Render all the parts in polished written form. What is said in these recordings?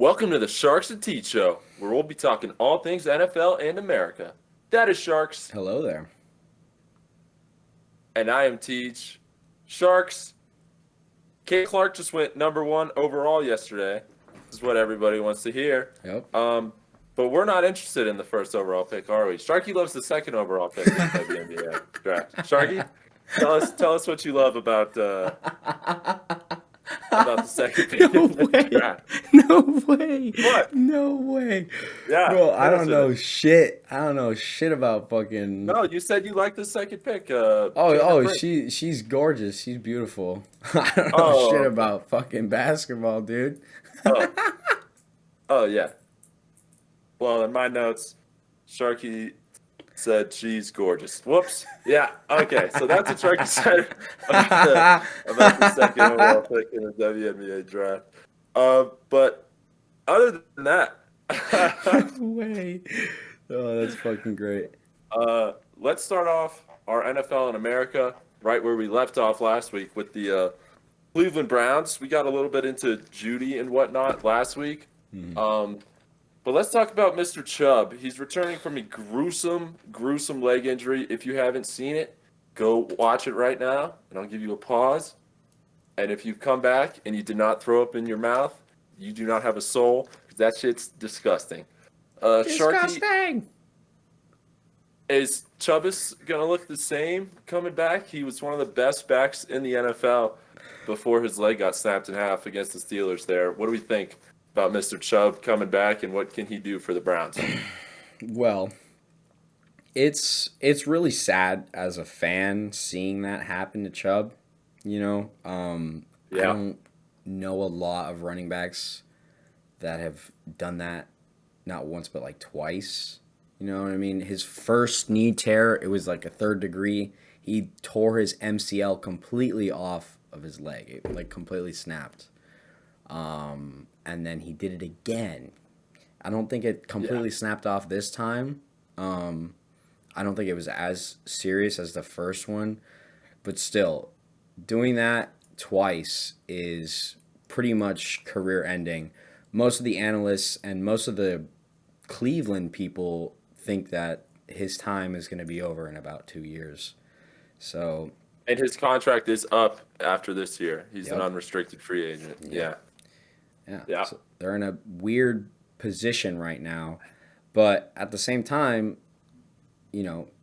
Welcome to the Sharks and Teej Show, where we'll be talking all things NFL and America. That is Sharks, Hello there. and I am Teej. Sharks, Kate Clark just went number one overall yesterday. This is what everybody wants to hear. Yep. But we're not interested in the first overall pick, are we? Sharky loves the second overall pick in the WNBA draft. Sharky, tell us what you love about the second pick No in the way. draft. No way. What? No way. Yeah, Bro, I hit us don't with know it. shit. I don't know shit about fucking. No, you said you liked the second pick. Oh, Chandler Brink. she's gorgeous. She's beautiful. I don't know Oh, shit okay. about fucking basketball, dude. Oh, oh yeah. Well, in my notes, Sharky said she's gorgeous. Whoops. Yeah. Okay. So that's what Sharky said about the second overall pick in the WNBA draft. But other than that, No way. Oh, that's fucking great. let's start off our NFL in America right where we left off last week with the Cleveland Browns. We got a little bit into Judy and whatnot last week. Um, But let's talk about Mr. Chubb. He's returning from a gruesome, gruesome leg injury. If you haven't seen it, go watch it right now, and I'll give you a pause. And if you come back and you did not throw up in your mouth, you do not have a soul, 'cause that shit's disgusting. Sharky, Disgusting. is Chubbis going to look the same coming back? He was one of the best backs in the NFL before his leg got snapped in half against the Steelers there. What do we think about Mr. Chubb coming back, and what can he do for the Browns? Well, it's really sad as a fan seeing that happen to Chubb. I Yeah. don't know a lot of running backs that have done that, not once but like twice. You know what I mean? His first knee tear, it was like a third degree. He tore his MCL completely off of his leg. It like completely snapped. And then he did it again. I don't think it Yeah. completely snapped off this time. I don't think it was as serious as the first one, but still, doing that twice is pretty much career ending. Most of the analysts and most of the Cleveland people think that his time is going to be over in about 2 years. So, And his contract is up after this year. He's an yep, unrestricted free agent. yep, Yeah. yeah. Yeah. So they're in a weird position right now, but at the same time,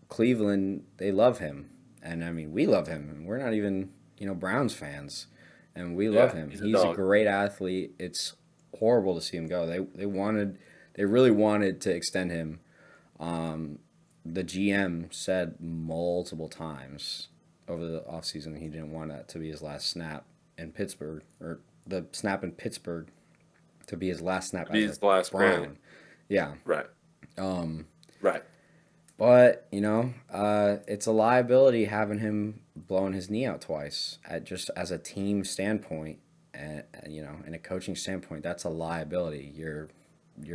Cleveland, they love him. And I mean, we love him. And we're not even, Browns fans. And we love Yeah. him. He's a He's a dog. great athlete. It's horrible to see him go. They really wanted to extend him. Um, the GM said multiple times over the offseason he didn't want that to be his last snap in Pittsburgh, or the snap in Pittsburgh to be his last snap as a He's the last play. Brown. Yeah. Right. Um, Right. but it's a liability having him blowing his knee out twice. Just as a team standpoint, and in a coaching standpoint, that's a liability. Your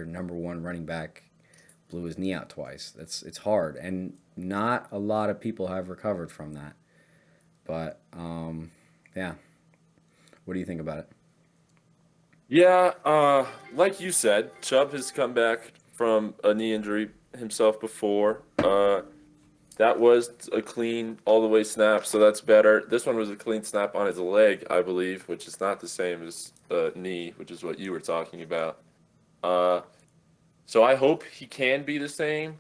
number one running back blew his knee out twice. It's hard, and not a lot of people have recovered from that. But yeah, what do you think about it? Yeah. Like you said, Chubb has come back from a knee injury himself before. That was a clean all the way snap, so that's better. This one was a clean snap on his leg, I believe, which is not the same as knee, which is what you were talking about. Uh, so I hope he can be the same.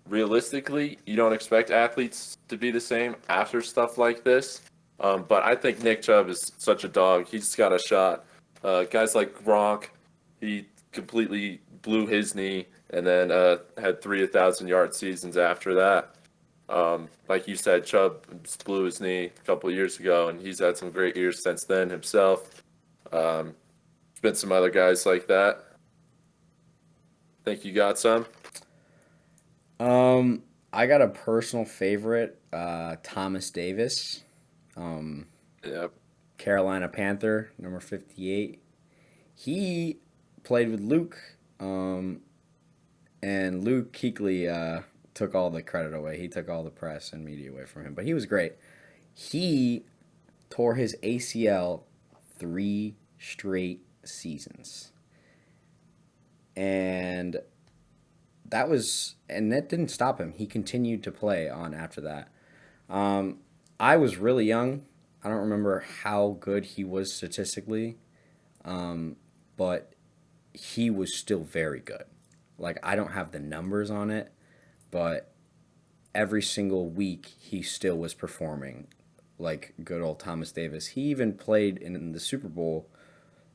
Realistically, you don't expect athletes to be the same after stuff like this. But I think Nick Chubb is such a dog. He's got a shot. Guys like Gronk, he completely blew his knee and then had 3,000-yard seasons after that. Like you said, Chubb blew his knee a couple of years ago, and he's had some great years since then himself. There's been some other guys like that. Think you got some? I got a personal favorite, Thomas Davis, um, Yeah. Carolina Panther, number 58. He played with Luke, and Luke Kuechly took all the credit away. He took all the press and media away from him, but he was great. He tore his ACL 3 straight seasons. and that didn't stop him. He continued to play on after that. I was really young. I don't remember how good he was statistically, but he was still very good. Like, I don't have the numbers on it, but every single week he still was performing like good old Thomas Davis. He even played in the Super Bowl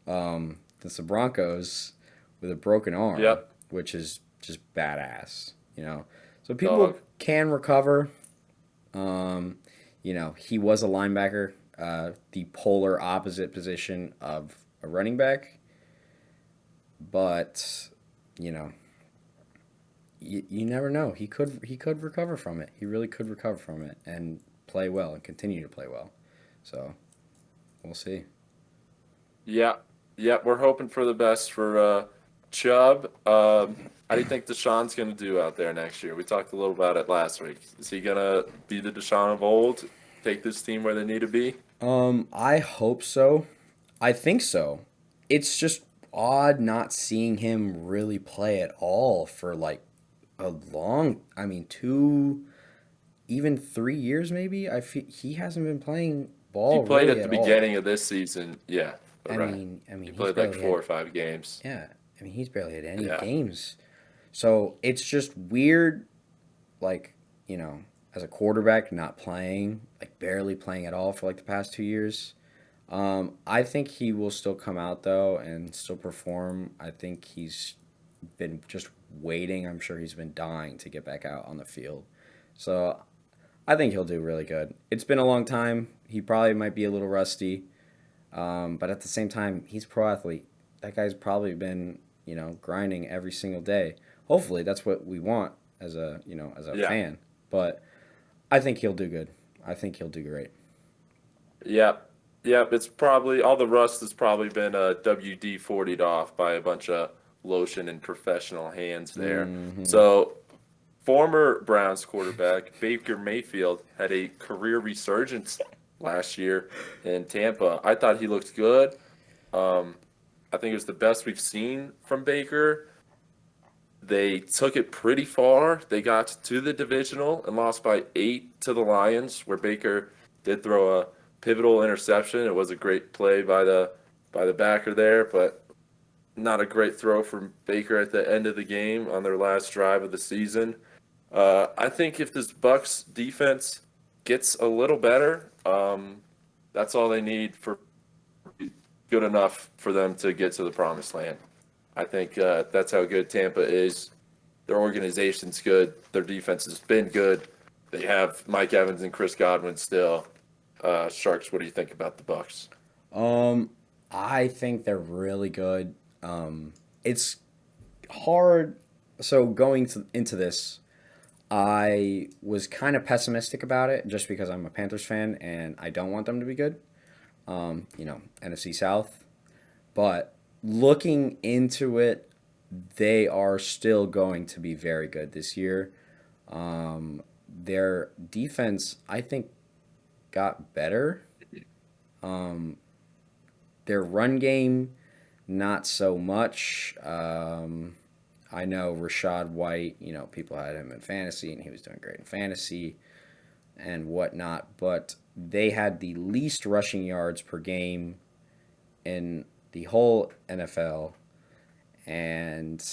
against the Broncos with a broken arm, Yep. which is just badass, you know. So people Dog. can recover. He was a linebacker, the polar opposite position of a running back, but you know, you never know. He could recover from it. He really could recover from it and play well and continue to play well. So we'll see. Yeah. Yeah. We're hoping for the best for Chubb. How do you think Deshaun's going to do out there next year? We talked a little about it last week. Is he going to be the Deshaun of old, take this team where they need to be? I hope so. I think so. It's just odd not seeing him really play at all for like I mean, 2, even 3 years maybe. I feel he hasn't been playing He ball played really at the at all. beginning of this season. Yeah. I Right. mean, I He mean, he's played like barely four had or five games. yeah. I mean, he's barely had any Yeah. games. So it's just weird, like, as a quarterback not playing, like barely playing at all for like the past 2 years. I think he will still come out though and still perform. I think he's been just waiting. I'm sure he's been dying to get back out on the field. So I think he'll do really good. It's been a long time. He probably might be a little rusty, but at the same time, he's a pro athlete. That guy's probably been, grinding every single day. Hopefully, that's what we want as a Yeah. fan. But I think he'll do good. I think he'll do great. Yep. Yep. It's probably all the rust has probably been WD 40'd off by a bunch of lotion and professional hands there. Hmm. So, former Browns quarterback Baker Mayfield had a career resurgence last year in Tampa. I thought he looked good. Um, I think it was the best we've seen from Baker. They took it pretty far. They got to the divisional and lost by 8 to the Lions, where Baker did throw a pivotal interception. It was a great play by the backer there, but not a great throw from Baker at the end of the game on their last drive of the season. I think if this Bucs defense gets a little better, that's all they need for good enough for them to get to the promised land. I think that's how good Tampa is. Their organization's good. Their defense has been good. They have Mike Evans and Chris Godwin still. Sharks, what do you think about the Bucs? Um, I think they're really good. It's hard. So into this, I was kind of pessimistic about it just because I'm a Panthers fan and I don't want them to be good. NFC South. But looking into it, they are still going to be very good this year. Their defense, I think, got better. Um, their run game, not so much. I know Rashad White, people had him in fantasy and he was doing great in fantasy and whatnot, but they had the least rushing yards per game in the whole NFL. And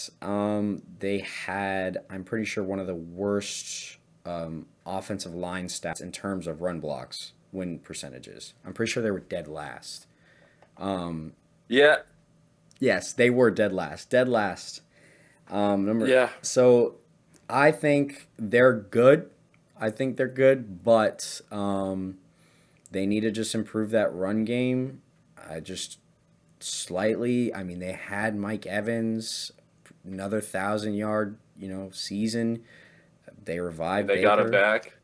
they had, I'm pretty sure, one of the worst offensive line stats in terms of run blocks, win percentages. I'm pretty sure they were dead last. Um, Yeah, yes, they were dead last. Dead last. yeah, So I think they're good. I think they're good, but they need to just improve that run game. I just slightly. I mean, they had Mike Evans, another 1,000 yard, season. They and revived they got him Baker. back.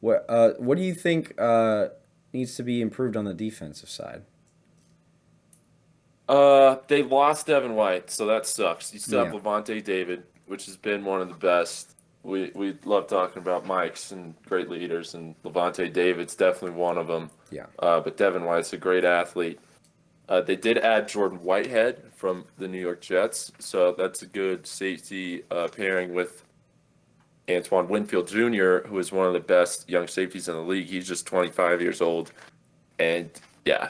What do you think needs to be improved on the defensive side? They lost Devin White, so that sucks. You still have Yeah, Levante David, which has been one of the best. We love talking about Mikes and great leaders, and Levante David's definitely one of them. yeah. But Devin White's a great athlete. They did add Jordan Whitehead from the New York Jets, so that's a good safety pairing with Antoine Winfield Jr., who is one of the best young safeties in the league. He's just 25 years old, and yeah,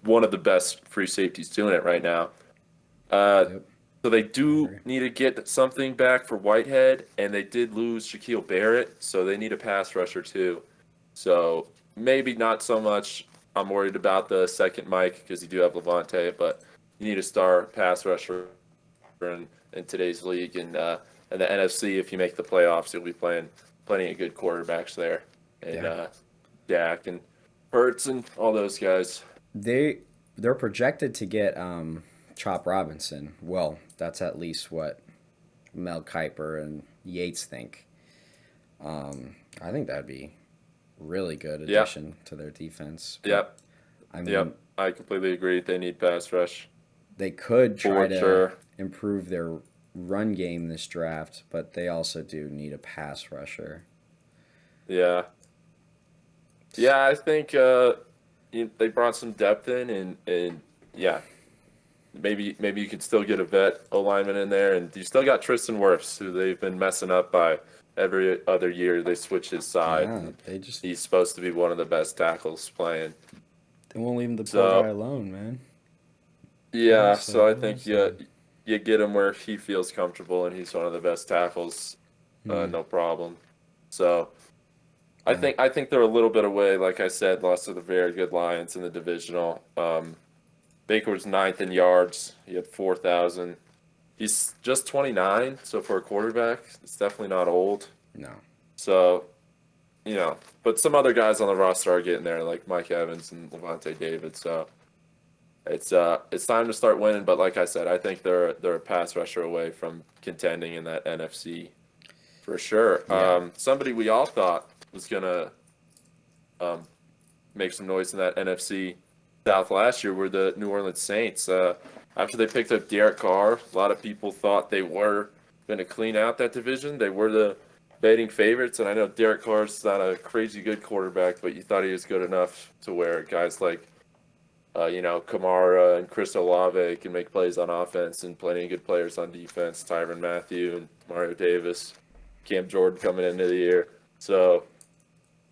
one of the best free safeties doing it right now. Yep. So they I do agree. need to get something back for Whitehead, and they did lose Shaquille Barrett, so they need a pass rusher too. So maybe not so much. I'm worried about the second Mike because you do have Levante, but you need a star pass rusher in today's league, and the NFC. If you make the playoffs, you'll be playing plenty of good quarterbacks there, and Yeah. Dak and Hurts and all those guys. They they're projected to get Chop Robinson. Well, that's at least what Mel Kiper and Yates think. I think that'd be really good Yeah, addition to their defense. But yep, I mean, yep. I completely agree. They need pass rush they could try for to sure. improve their run game this draft, but they also do need a pass rusher. Yeah, yeah. I think they brought some depth in, and yeah, maybe you could still get a vet alignment in there, and you still got Tristan Wirfs, who they've been messing up by every other year. They switch his side, Yeah, and they just he's supposed to be one of the best tackles playing. they won't leave the poor guy So alone, man. yeah, Honestly, so I think honestly. you get him where he feels comfortable, and he's one of the best tackles, Hmm. no problem. So. Yeah. I think they're a little bit away. Like I said, lost to the very good Lions in the divisional. Baker was ninth in yards. He had 4,000. He's just 29, so for a quarterback, it's definitely not old. No. So, but some other guys on the roster are getting there, like Mike Evans and Levante David. So it's time to start winning. But like I said, I think they're a pass rusher away from contending in that NFC for sure. Yeah. Somebody we all thought was gonna um, make some noise in that NFC South last year were the New Orleans Saints. After they picked up Derek Carr, a lot of people thought they were going to clean out that division. They were the betting favorites, and I know Derek Carr's not a crazy good quarterback, but you thought he was good enough to where guys like, Kamara and Chris Olave can make plays on offense, and plenty of good players on defense. Tyrann Mathieu and Mario Davis, Cam Jordan coming into the year. So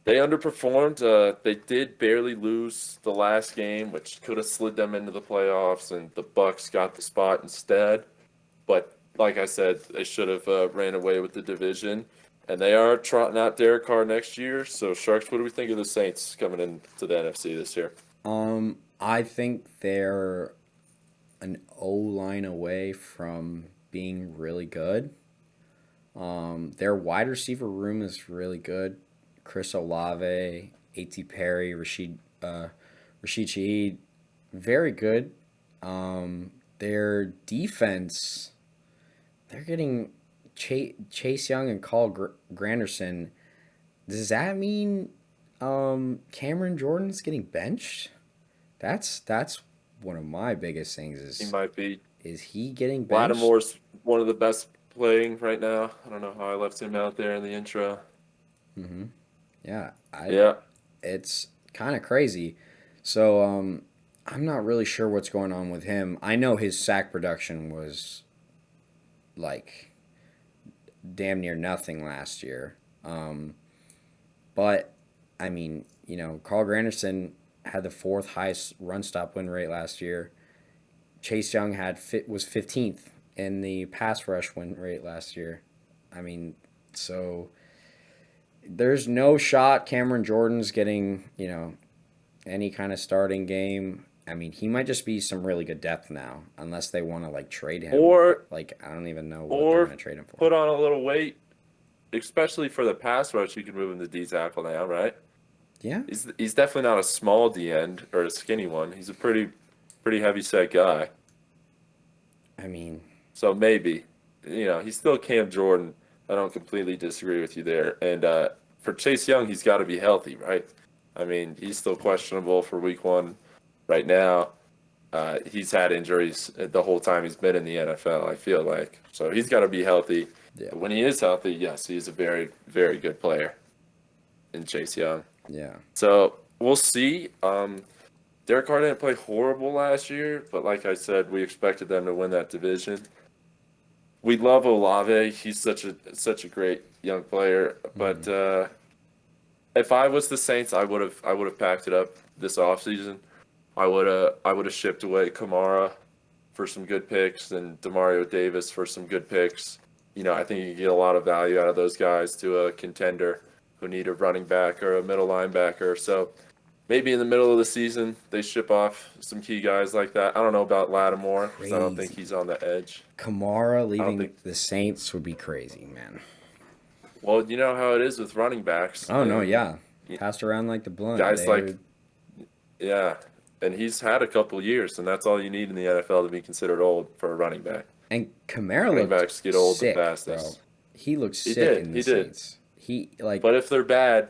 they underperformed. They did barely lose the last game, which could have slid them into the playoffs, and the Bucs got the spot instead. But like I said, they should have ran away with the division, and they are trotting out Derek Carr next year. So, Sharks, what do we think of the Saints coming into the NFC this year? I think they're an O line away from being really good. Their wide receiver room is really good. Chris Olave, A.T. Perry, Rashid Shaheed, very good. Their defense, they're getting Chase Young and Granderson. Does that mean Cameron Jordan's getting benched? That's one of my biggest things He is might be. is he getting benched? Lattimore's one of the best playing right now. I don't know how I left him out there in the intro. Hmm. Yeah, I Yeah. it's kind of crazy. So I'm not really sure what's going on with him. I know his sack production was like damn near nothing last year. But I mean, Carl Granderson had the fourth highest run stop win rate last year. Chase Young was 15th in the pass rush win rate last year. I mean, so there's no shot Cameron Jordan's getting, any kind of starting game. I mean, he might just be some really good depth now, unless they want to like trade him. Or Like, I don't even know what they're or going to trade him for. put on a little weight, especially for the pass rush. You can move him to D tackle now, right? Yeah. He's definitely not a small D end or a skinny one. He's a pretty heavy set guy. I mean, So maybe, he's still Cam Jordan. I don't completely disagree with you there. And for Chase Young, he's got to be healthy, right? I mean, he's still questionable for week one right now. He's had injuries the whole time he's been in the NFL, I feel like. So he's got to be healthy. yeah. But when he is healthy, yes, he's a very, very good player in Chase Young. Yeah. So we'll see. Derek Carr didn't play horrible last year, but like I said, we expected them to win that division. We love Olave. He's such a great young player. But Mhm. if I was the Saints, I would have packed it up this offseason. I would have shipped away Kamara for some good picks and Demario Davis for some good picks. I think you can get a lot of value out of those guys to a contender who need a running back or a middle linebacker. So maybe in the middle of the season they ship off some key guys like that. I don't know about Lattimore because I don't think Crazy. he's on the edge. Kamara I don't leaving think. the Saints would be crazy, man. Well, you know how it is with running backs Oh no, and yeah. Passed around like the blunt. guys They like would, yeah, and he's had a couple years, and that's all you need in the NFL to be considered old for a running back. and Kamara Running looked backs get old the sick, bro. fastest. He looked He sick did, in the he did. Saints. He like But if they're bad,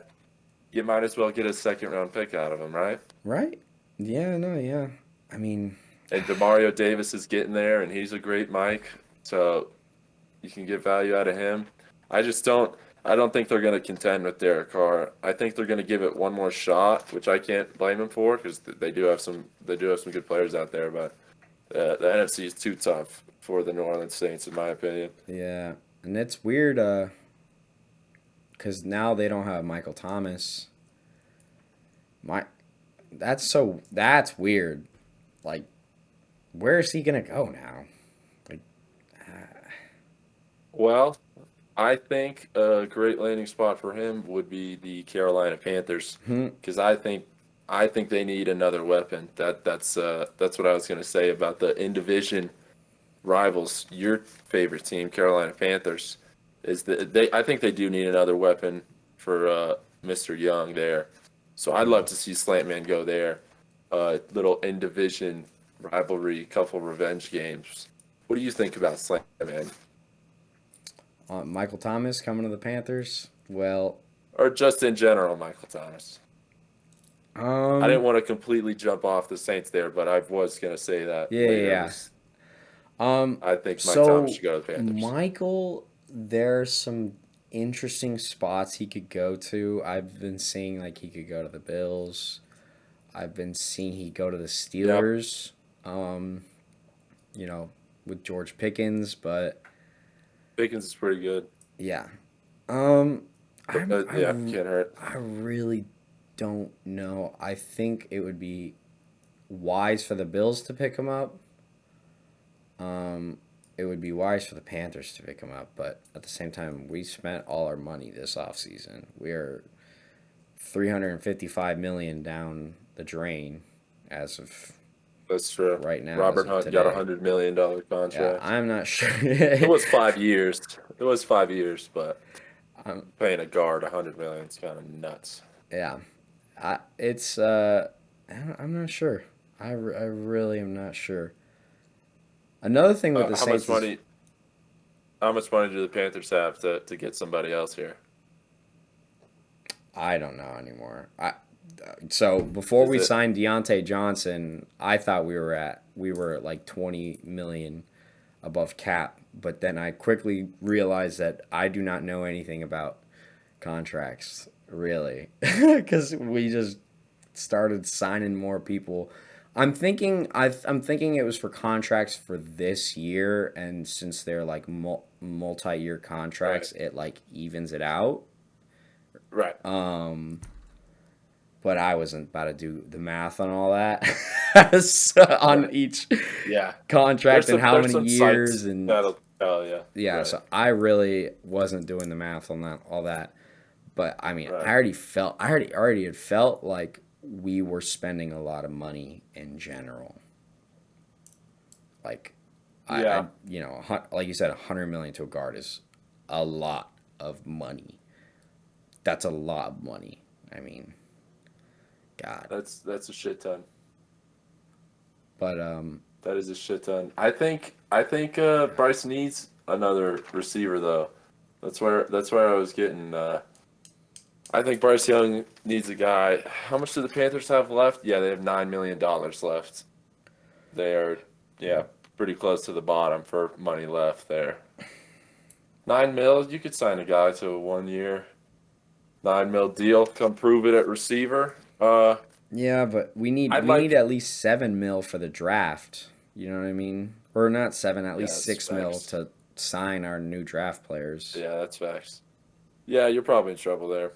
you might as well get a second round pick out of them, right? right? Yeah, no, yeah. I mean, And Demario Davis is getting there, and he's a great Mike, so you can get value out of him. I just don't. I don't think they're going to contend with Derek Carr. I think they're going to give it one more shot, which I can't blame him for because they do have some. They do have some good players out there, but the NFC is too tough for the New Orleans Saints, in my opinion. yeah. And it's weird, because now they don't have Michael Thomas. My, that's weird. Like, where is he gonna go now? Like, Well, I think a great landing spot for him would be the Carolina Panthers hmm, because I think they need another weapon. That's what I was going to say about the in division rivals. Your favorite team, Carolina Panthers, is that I think they do need another weapon for Mr. Young there. So I'd love to see Slantman go there. Little in division rivalry, couple revenge games. What do you think about Slantman? Michael Thomas coming to the Panthers. Well, Or just in general, Michael Thomas. I didn't um, want to completely jump off the Saints there, but I was going to say that yeah, later in yeah. this. Um, I think Mike Thomas so should go to the Panthers. Michael, there's some interesting spots he could go to. I've been seeing like he could go to the Bills. I've been seeing he go to the Yep. Steelers. Um, you know, with George Pickens, but Pickens is pretty good. yeah. Um, But, yeah, can't hurt. I really don't know. I think it would be wise for the Bills to pick him up. Um, it would be wise for the Panthers to pick him up, but at the same time, we spent all our money this offseason. We are 355 million down the drain as of That's true. right now, as Robert of Hunt got a today. $100 million Yeah, contract. I'm not sure. It was 5 years. It was 5 years, but um, paying a guard $100 million is kind of nuts. yeah, it's I'm not sure. I really am not sure. Another thing with the How much Saints is money? How much money do the Panthers have to get somebody else here? I don't know anymore. So before Is we it? signed Deontay Johnson, I thought we were at like 20 million above cap, but then I quickly realized that I do not know anything about contracts really because we just started signing more people. I'm thinking it was for contracts for this year, and since they're like multi-year Right. contracts, it like evens it out. Right. Um, but I wasn't about to do the math on all that on Right. each Yeah. contract and how There's many some years sites and that'll tell you. yeah. Right. So I really wasn't doing the math on that all that. But I mean, Right. I already had felt like we were spending a lot of money in general. Like Yeah. like you said, 100 million to a guard is a lot of money. That's a lot of money. I mean, God. That's a shit ton. But That is a shit ton. I think Bryce needs another receiver though. That's where I was getting. I think Bryce Young needs a guy. How much do the Panthers have left? Yeah, they have $9 million left. They are, yeah, pretty close to the bottom for money left there. 9 mil, you could sign a guy to a 1 year 9 mil deal. Come prove it at receiver. Yeah, but we need I'd we need like. at least 7 mil for the draft. You know what I mean? Or not seven, at Yeah, least that's 6 mil facts. to sign our new draft players. Yeah, that's facts. Yeah, you're probably in trouble there.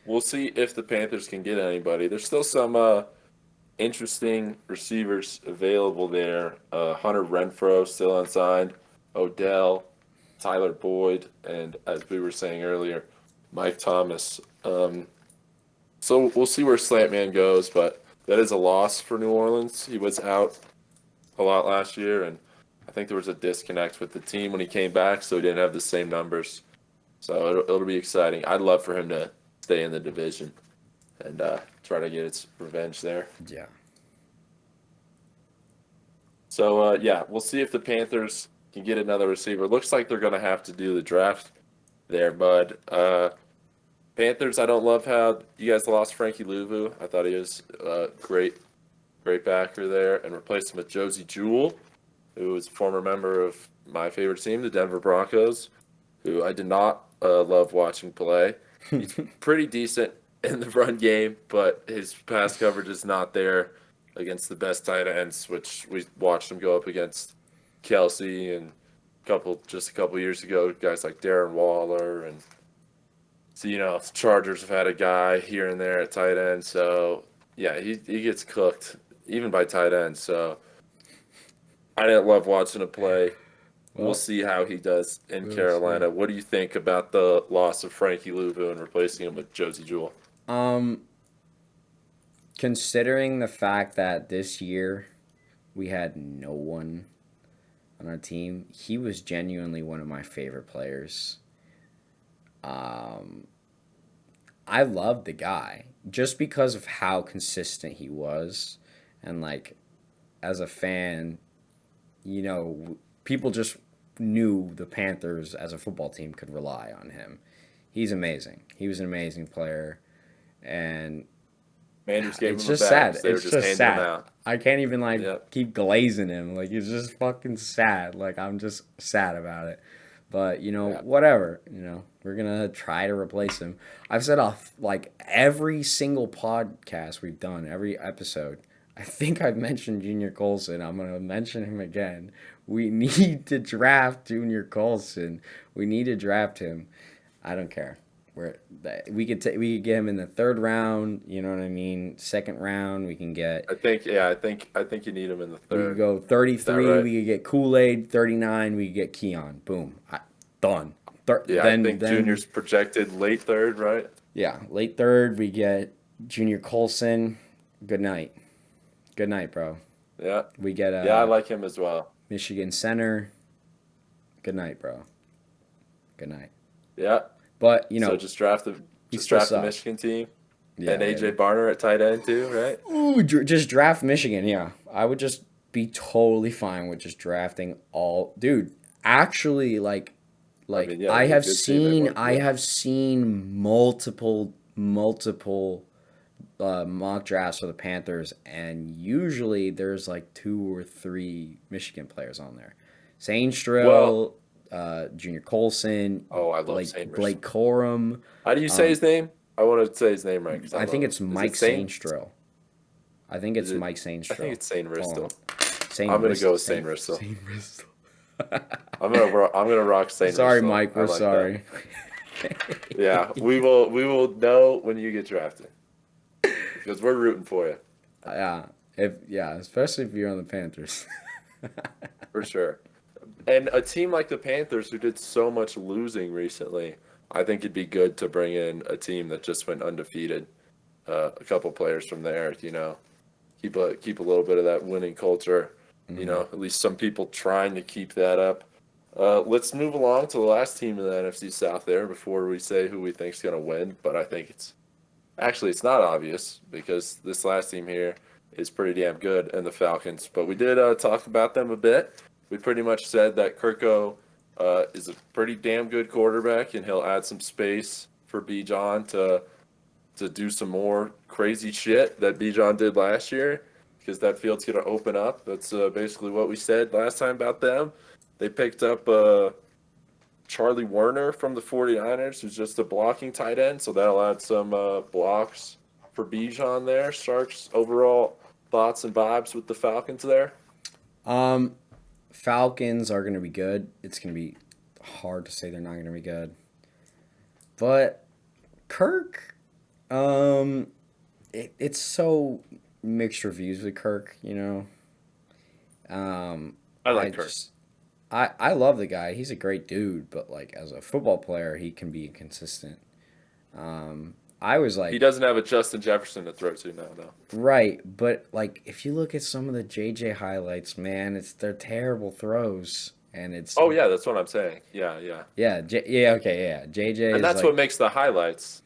We'll see if the Panthers can get anybody. There's still some interesting receivers available there. Hunter Renfro still unsigned. Odell, Tyler Boyd, and as we were saying earlier, Mike Thomas. So we'll see where Slantman goes, but that is a loss for New Orleans. He was out a lot last year, and I think there was a disconnect with the team when he came back, so he didn't have the same numbers. So it'll be exciting. I'd love for him to stay in the division and try to get its revenge there. Yeah. So yeah, we'll see if the Panthers can get another receiver. Looks like they're going to have to do the draft there, bud. Panthers, I don't love how you guys lost Frankie Louvu. I thought he was a great backer there, and replaced him with Josie Jewell, who was a former member of my favorite team, the Denver Broncos, who I did not love watching play. He's pretty decent in the run game, but his pass coverage is not there against the best tight ends, which we watched him go up against Kelsey and just a couple years ago, guys like Darren Waller. And so, Chargers have had a guy here and there at tight end. So yeah, he gets cooked even by tight ends. So I didn't love watching him play. We'll see how he does in Carolina. See. What do you think about the loss of Frankie Louvu and replacing him with Josie Jewell? Considering the fact that this year we had no one on our team, he was genuinely one of my favorite players. I loved the guy just because of how consistent he was, and like as a fan, people just knew the Panthers as a football team could rely on him. He's amazing. He was an amazing player, and Man just gave it's him a just bag. sad. They were It's just just handing him sad. out. I can't even Yep. keep glazing him. Like it's just fucking sad. Like I'm just sad about it. But Yeah. whatever. We're gonna try to replace him. I've said off like every single podcast we've done, every episode. I think I've mentioned Junior Colson. I'm gonna mention him again. We need to draft Junior Colson. We need to draft him. I don't care. We could get him in the third round. You know what I mean? Second round, we can get. I think you need him in the We could third. go Is that 33. right? We could get Kool-Aid. 39. We could get Keon. Boom. Done. Yeah, I think Junior's projected late third, right? Yeah, late third. We get Junior Colson. Good night. Good night, bro. Yeah. We get Yeah, I like him as well. Michigan center. Good night, bro. Good night. Yeah. But So just draft the still suck. Michigan team Yeah, and AJ Barner at tight end too, right? Ooh, just draft Michigan. Yeah, I would just be totally fine with just drafting all. Dude, actually, I mean, yeah, I they're a have good team at seen, one I point. have seen multiple mock drafts for the Panthers, and usually there's like 2 or 3 Michigan players on there. Sainstrill, Junior Colson, Oh, I love Saint Blake Corum. How do you say his name? I want to say his name right. 'Cause I think it's Is it Mike Saint? Sainstrill. I think it's Is it- Mike Sainstrill. I think it's Saint Hold on. Ristel. Saint I'm gonna go with Saint Saint Ristel. Saint Ristel. I'm gonna rock Saint. Sorry, Ristel. Mike. I We're like sorry. that. Yeah, we will know when you get drafted because we're rooting for you Especially if you're on the Panthers. for sure. And a team like the Panthers, who did so much losing recently, I think it'd be good to bring in a team that just went undefeated. A couple players from there, keep a little bit of that winning culture. At least some people trying to keep that up. Let's move along to the last team in the NFC South there before we say who we think's going to win. But I think it's not obvious because this last team here is pretty damn good, and the Falcons. But we did talk about them a bit. We pretty much said that Kirko is a pretty damn good quarterback, and he'll add some space for Bijan to do some more crazy shit that Bijan did last year, because that field's going to open up. That's basically what we said last time about them. They picked up Charlie Werner from the 49ers, who's just a blocking tight end, so that'll add some blocks for Bijan there. Sharks overall thoughts and vibes with the Falcons there. Falcons are going to be good. It's going to be hard to say they're not going to be good. But Kirk, it's so mixed reviews with Kirk, you know. I like Kirk. I love the guy. He's a great dude, but like as a football player, he can be inconsistent. I was like, He doesn't have a Justin Jefferson to throw to now, though. right, but like if you look at some of the JJ highlights, man, they're terrible throws, and it's Oh yeah, that's what I'm saying. Yeah, yeah. yeah, okay, yeah. JJ And is that's like, what makes the highlights.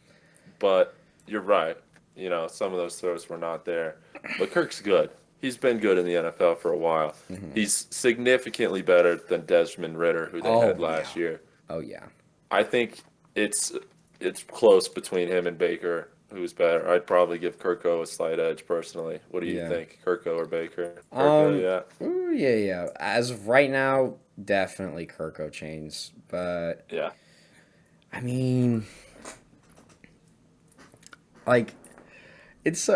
But you're right. You know, some of those throws were not there. But Kirk's good. He's been good in the NFL for a while. Mhm. He's significantly better than Desmond Ritter, who they Oh, had last year. oh yeah, I think it's close between him and Baker, who's better. I'd probably give Kirko a slight edge personally. What do you Yeah. think, Kirko or Baker? Kirko, yeah, ooh, yeah. As of right now, definitely Kirko chains, but yeah. I mean, like it's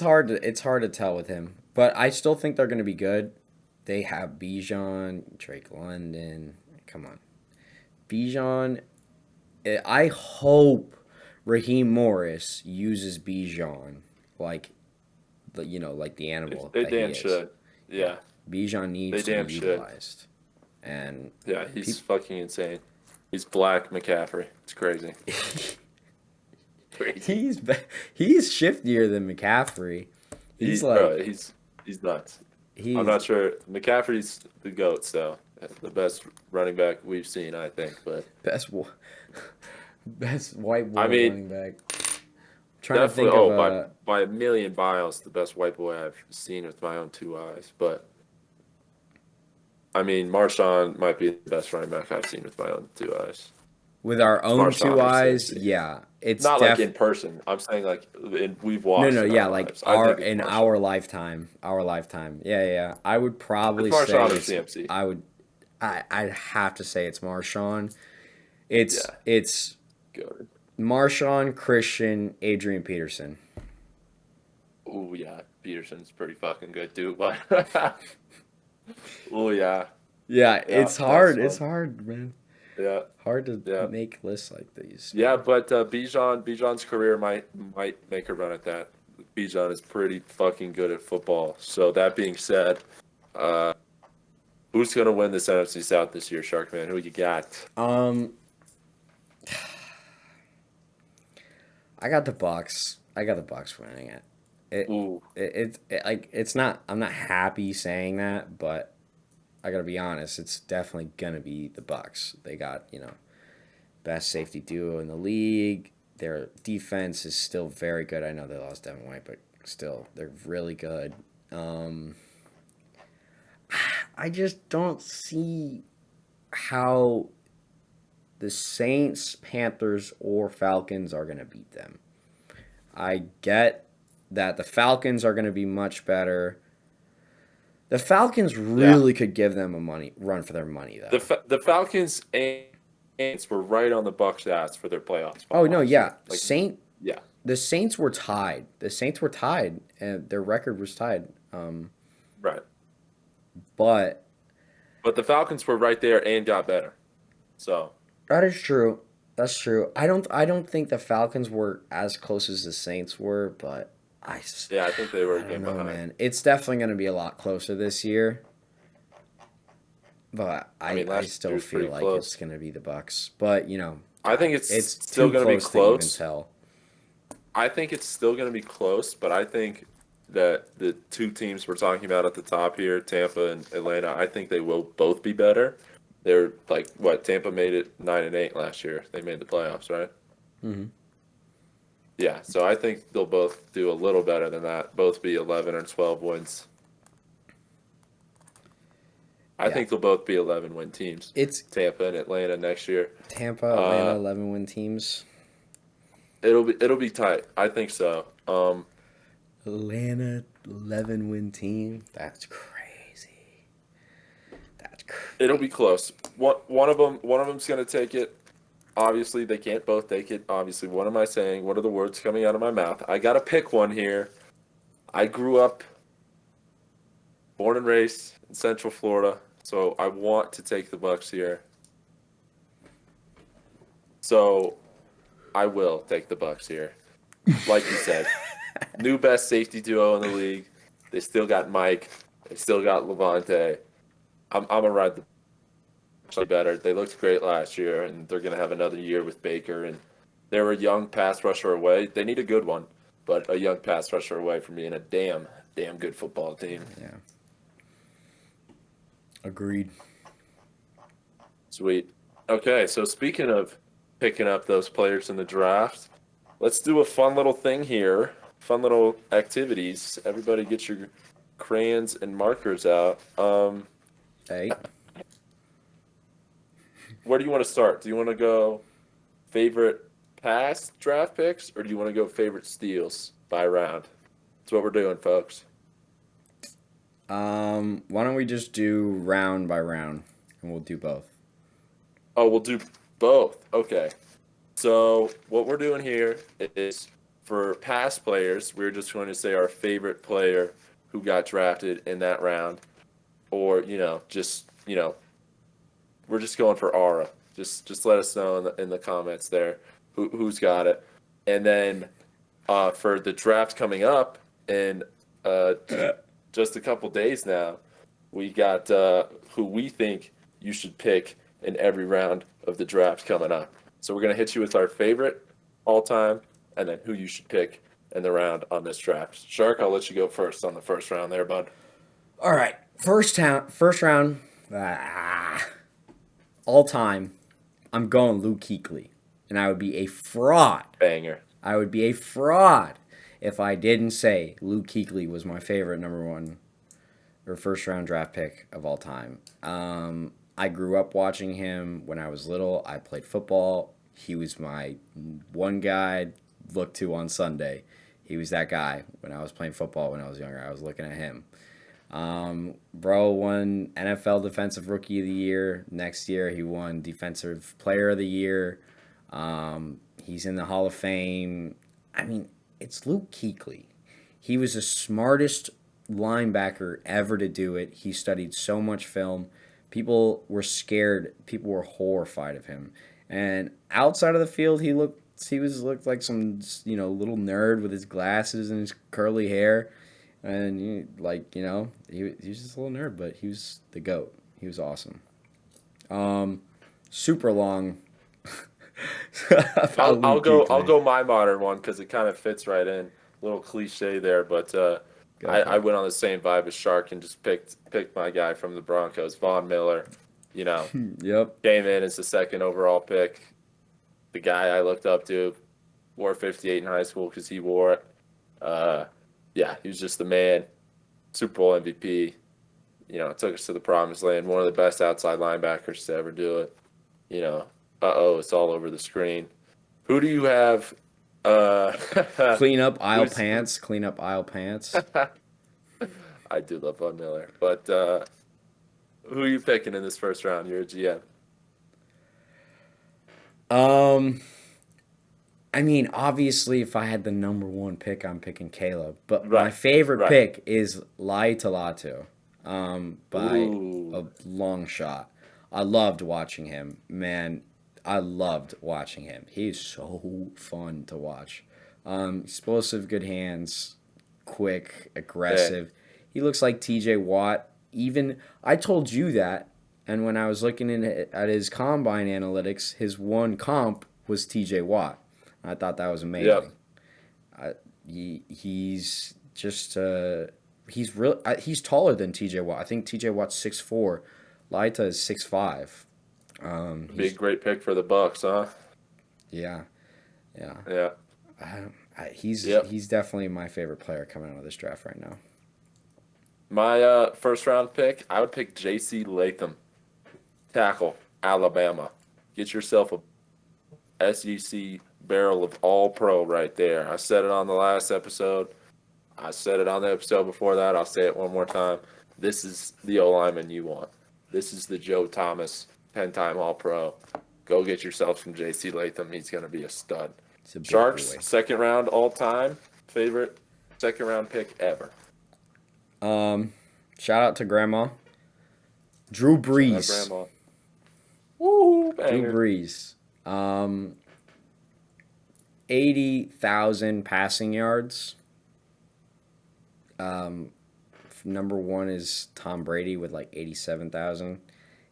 hard to tell with him, but I still think they're going to be good. They have Bijan, Drake London. Come on, Bijan. I hope Raheem Morris uses Bijan like like the animal They that he damn is. should. Yeah, Bijan needs They to damn be should. utilized, and yeah. He's fucking insane. He's Black McCaffrey. It's crazy. Crazy. he's shiftier than McCaffrey. He's He's nuts. he's I'm not sure. McCaffrey's the GOAT, so the best running back we've seen, I think. But best white boy I mean, running back. Trying to definitely, think of by a million miles, the best white boy I've seen with my own two eyes. But I mean, Marshawn might be the best running back I've seen with my own two eyes. with our own Marshawn two or eyes. CMC. Yeah, it's Not like in person. I'm saying like we've watched. no, in yeah, our like lives. I think it's in Marshawn. our lifetime. Yeah. I would probably It's say Marshawn or it's, CMC. I'd have to say it's Marshawn. It's Yeah. it's Good. Marshawn, Christian, Adrian Peterson. Oh yeah, Peterson's pretty fucking good too. But oh yeah, Yeah, Yeah, it's hard. that's It's hard, man. yeah, Hard to yeah. make lists like these. Yeah, but Bijan's career might make a run at that. Bijan is pretty fucking good at football. So that being said, who's gonna win this NFC South this year, Sharkman? Who you got? I got the Bucs. I got the Bucs winning it. Ooh, Like it's not. I'm not happy saying that, but I gotta be honest. It's definitely gonna be the Bucs. They got best safety duo in the league. Their defense is still very good. I know they lost Devin White, but still they're really good. I just don't see how the Saints, Panthers, or Falcons are going to beat them. I get that the Falcons are going to be much better. The Falcons really could give them a run for their money, though. the Falcons and Saints were right on the Bucs' ass for their playoff spot. Oh no, yeah, Like, yeah, the Saints were tied. The Saints were tied, and their record was tied. right. But But the Falcons were right there and got better. So that is true. That's true. I don't think the Falcons were as close as the Saints were, but yeah, I think they were a I game don't know, behind. man. It's definitely going to be a lot closer this year. But I mean, last still year was feel pretty like close. it's going to be the Bucks. But I think it's still too going to be close to close. even tell. I think it's still going to be close, but I think that the two teams we're talking about at the top here, Tampa and Atlanta, I think they will both be better. They're like what Tampa made it 9-8 last year. They made the playoffs, right? Mm-hmm. Yeah, so I think they'll both do a little better than that. Both be 11 or 12 wins. I Yeah. think they'll both be 11-win teams. It's Tampa and Atlanta next year. Tampa, Atlanta, 11-win teams. It'll be tight. I think so. Atlanta, 11-win team. That's crazy. That's crazy. It'll be close. One of them's gonna take it. obviously they can't both take it. Obviously, what am I saying? What are the words coming out of my mouth? I got to pick one here. I grew up, born and raised in Central Florida, so I want to take the Bucs here. So I will take the Bucs here. Like you said, new best safety duo in the league. They still got Mike. They still got Levante. I'm gonna ride the Bucs better. They looked great last year, and they're gonna have another year with Baker. And they're a young pass rusher away. They need a good one, but a young pass rusher away from being a damn good football team. Yeah. Agreed. Sweet. Okay, so speaking of picking up those players in the draft, let's do a fun little thing here. Fun little activities. Everybody get your crayons and markers out. Hey. Where do you want to start? Do you want to go favorite past draft picks, or do you want to go favorite steals by round? That's what we're doing, folks. Why don't we just do round by round, and we'll do both. Oh, we'll do both. Okay. So what we're doing here is for past players, we're just going to say our favorite player who got drafted in that round, or we're just going for aura. Just let us know in the comments there who's got it, and then for the draft coming up in just a couple days now, we got who we think you should pick in every round of the draft coming up. So we're going to hit you with our favorite all time and then who you should pick in the round on this draft. Shark, I'll let you go first on the first round there, bud. All right. First round. All time, I'm going Luke Kuechly. And I would be a fraud. Banger. I would be a fraud if I didn't say Luke Kuechly was my favorite number one or first round draft pick of all time. I grew up watching him when I was little. I played football. He was my one guy I'd look to on Sunday. He was that guy when I was playing football when I was younger. I was looking at him. Bro won NFL Defensive Rookie of the Year. Next year, he won Defensive Player of the Year. He's in the Hall of Fame. I mean, it's Luke Kuechly. He was the smartest linebacker ever to do it. He studied so much film. People were scared. People were horrified of him. And outside of the field, he looked like some little nerd with his glasses and his curly hair, and he was just a little nerd, but he was the GOAT. He was awesome. Super long. I'll go my modern one because it kind of fits right in. A little cliche there, but I went on the same vibe as Shark and just picked my guy from the Broncos, Von Miller. Yep. Came in as the second overall pick. The guy I looked up to, wore 58 in high school because he wore it. He was just the man. Super Bowl MVP. Took us to the promised land. One of the best outside linebackers to ever do it. It's all over the screen. Who do you have? Clean up aisle pants. I do love Von Miller. But who are you picking in this first round? You're a GM. I mean, obviously, if I had the number one pick, I'm picking Caleb. But my favorite pick is Lai Talatu, by a long shot. I loved watching him, man. I loved watching him. He's so fun to watch. Explosive, good hands, quick, aggressive. Yeah. He looks like TJ Watt. Even I told you that, and when I was looking at his combine analytics, his one comp was TJ Watt. I thought that was amazing. Yep. He's just he's taller than TJ Watt. I think TJ Watt's 6'4". Laita is 6'5". Big great pick for the Bucs, huh? Yeah. He's definitely my favorite player coming out of this draft right now. My first round pick, I would pick J.C. Latham, tackle, Alabama. Get yourself a SEC barrel of all pro right there. I said it on the last episode. I said it on the episode before that. I'll say it one more time. This is the O-lineman you want. This is the Joe Thomas 10-time All-Pro. go get yourself some J.C. Latham. He's going to be a stud. It's a big Sharks, boy. second round all time. Favorite second round pick ever. Shout out to Grandma. Drew Brees. Shout out Grandma. Woo, Drew banger. Brees. 80,000 passing yards. Number one is Tom Brady with like 87,000.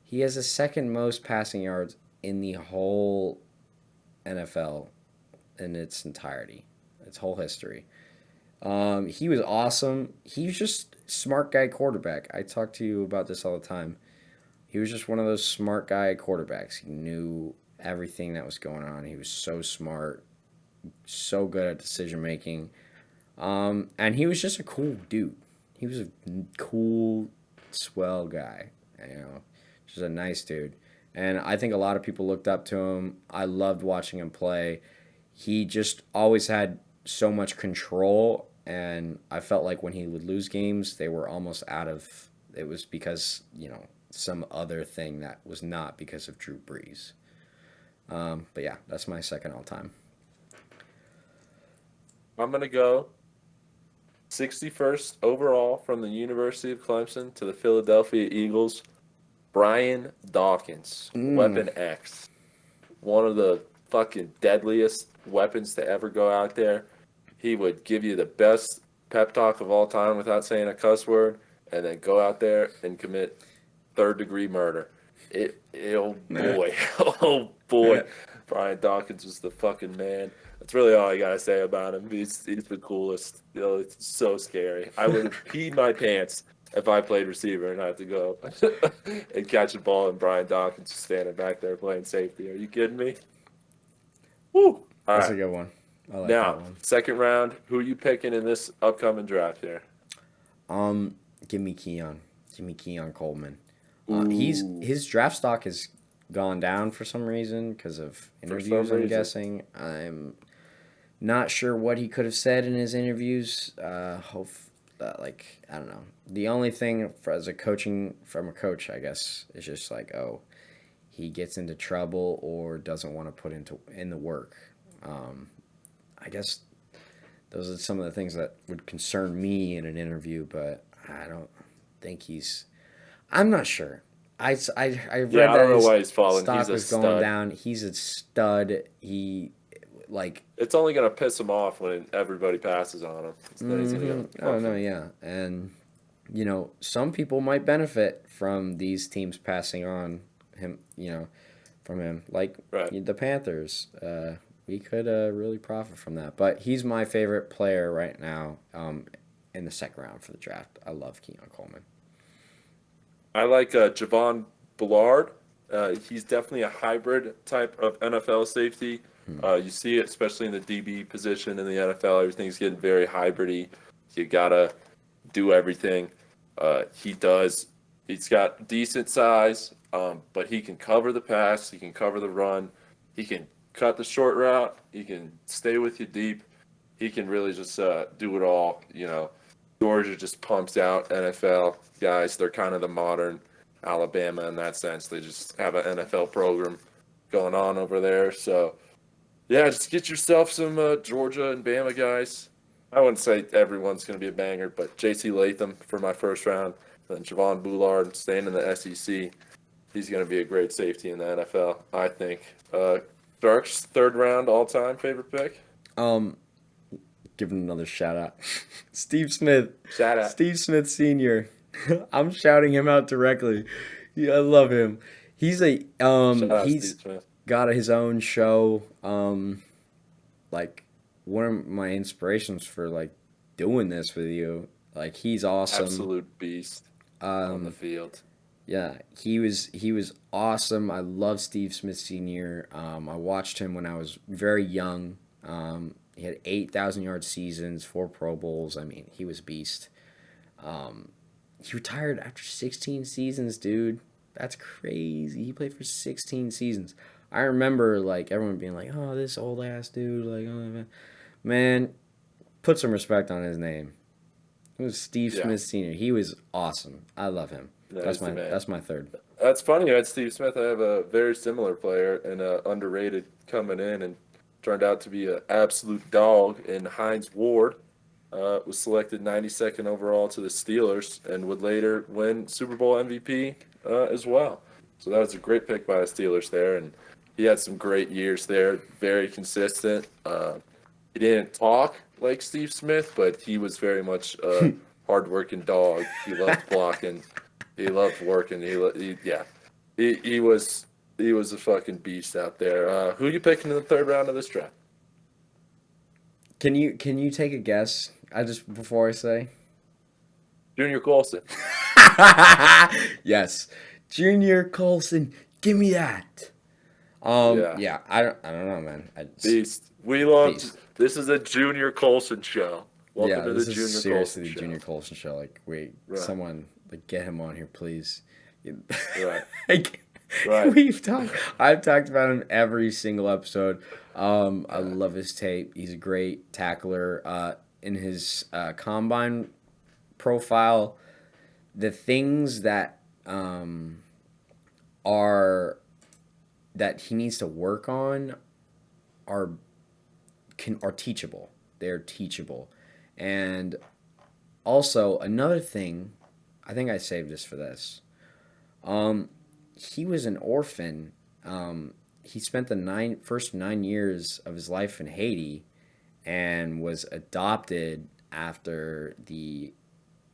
He has the second most passing yards in the whole NFL in its entirety, its whole history. He was awesome. He was just smart guy quarterback. I talk to you about this all the time. He was just one of those smart guy quarterbacks. He knew everything that was going on. He was so smart, so good at decision making. And he was just a cool dude. He was a cool, swell guy. Just a nice dude. And I think a lot of people looked up to him. I loved watching him play. He just always had so much control, and I felt like when he would lose games, they were almost out of. It was because some other thing that was not because of Drew Brees. But yeah, that's my second all time. I'm going to go 61st overall from the University of Clemson to the Philadelphia Eagles. Brian Dawkins, Weapon X. One of the fucking deadliest weapons to ever go out there. He would give you the best pep talk of all time without saying a cuss word, and then go out there and commit third-degree murder. Oh boy. Oh boy. Brian Dawkins was the fucking man. That's really all I gotta say about him. He's the coolest. It's so scary. I would have peed my pants if I played receiver and I had to go and catch a ball and Brian Dawkins just standing back there playing safety. Are you kidding me? Woo! That's a good one. I like now, that one. second round, who are you picking in this upcoming draft here? Give me Keon. Give me Keon Coleman. His draft stock has gone down for some reason because of interviews, I'm guessing. I'm not sure what he could have said in his interviews. I don't know. The only thing from a coach, I guess, is just like, he gets into trouble or doesn't want to put in the work. I guess those are some of the things that would concern me in an interview, but I don't think I'm not sure. I read I that don't know his why he's falling. stock He's a was going stud. down. He's a stud. It's only gonna piss him off when everybody passes on him. Then he's gonna go, no, yeah. And, some people might benefit from these teams passing on him, from him. Like Right. the Panthers. We could really profit from that. But he's my favorite player right now in the second round for the draft. I love Keon Coleman. I like Javon Bullard. He's definitely a hybrid type of NFL safety. You see it, especially in the DB position in the NFL. Everything's getting very hybrid-y. You gotta do everything. He's got decent size, but he can cover the pass. He can cover the run. He can cut the short route. He can stay with you deep. He can really just do it all. Georgia just pumps out NFL guys. They're kind of the modern Alabama in that sense. They just have an NFL program going on over there. So, yeah, just get yourself some Georgia and Bama guys. I wouldn't say everyone's going to be a banger, but J.C. Latham for my first round, then Javon Bullard staying in the SEC. He's going to be a great safety in the NFL, I think. Sharks, third round all-time favorite pick? Give him another shout out. Steve Smith. Shout out. Steve Smith Sr. I'm shouting him out directly. Yeah, I love him. He's Shout out he's Steve Smith. got his own show. Like one of my inspirations for doing this with you. He's awesome. Absolute beast on the field. Yeah, he was awesome. I love Steve Smith Sr. I watched him when I was very young. He had 8,000-yard seasons, 4 Pro Bowls. I mean, he was a beast. He retired after 16 seasons, dude. That's crazy. He played for 16 seasons. I remember everyone being like, "Oh, this old ass dude." Oh, man, put some respect on his name. It was Steve Smith Sr. He was awesome. I love him. That's my third. That's funny. You had Steve Smith. I have a very similar player and underrated coming in and turned out to be an absolute dog. And Hines Ward was selected 92nd overall to the Steelers and would later win Super Bowl MVP as well. So that was a great pick by the Steelers there, and he had some great years there. Very consistent. He didn't talk like Steve Smith, but he was very much a hard-working dog. He loved blocking. He loved working. He was a fucking beast out there. Who you picking in the third round of this draft? Can you take a guess? Before I say. Junior Colson. Yes, Junior Colson. Give me that. Yeah. I don't know, man. Beast. We love. Beast. This is a Junior Colson show. Welcome to this the is Junior seriously Colson the show. Junior Colson show. Like, wait, Right. someone get him on here, please. Right. Like, Right. I've talked about him every single episode. I love his tape. He's a great tackler. In his combine profile, the things that are that he needs to work on are teachable. They're teachable. And also another thing, I think I saved this for this. He was an orphan. He spent the first 9 years of his life in Haiti and was adopted after the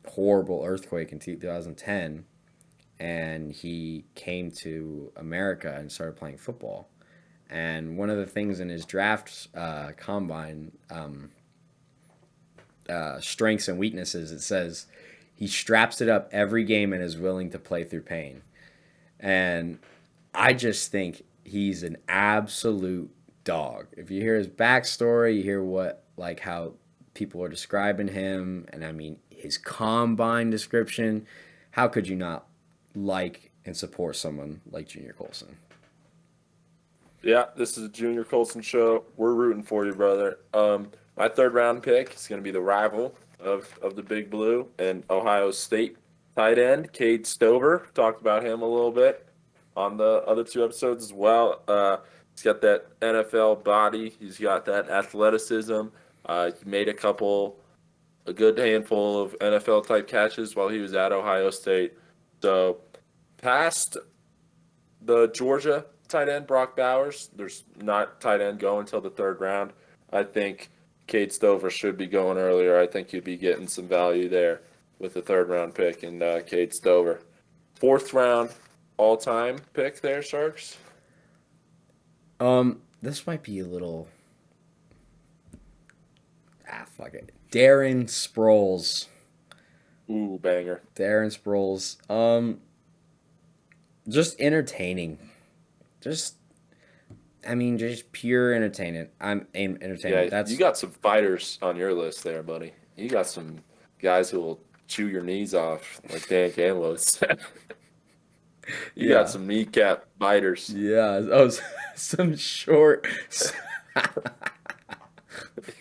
horrible earthquake in 2010. And he came to America and started playing football. And one of the things in his draft combine strengths and weaknesses, it says he straps it up every game and is willing to play through pain. And I just think he's an absolute dog. If you hear his backstory, you hear how people are describing him, and I mean his combine description, how could you not like and support someone like Junior Colson? Yeah, this is a Junior Colson show. We're rooting for you, brother. My third round pick is going to be the rival of the Big Blue and Ohio State tight end, Cade Stover. Talked about him a little bit on the other two episodes as well. He's got that NFL body. He's got that athleticism. He made a good handful of NFL type catches while he was at Ohio State. So past the Georgia tight end, Brock Bowers, there's not tight end going until the third round. I think Cade Stover should be going earlier. I think you'd be getting some value there with the third round pick in Cade Stover. Fourth round all-time pick there, Sharks? This might be a little... fuck it. Darren Sproles. Ooh, banger. Darren Sproles. Just entertaining. Just pure entertainment. Entertainment. Yeah, you got some fighters on your list there, buddy. You got some guys who will chew your knees off, like Dan Campbell said. You got some kneecap biters. Yeah, some short.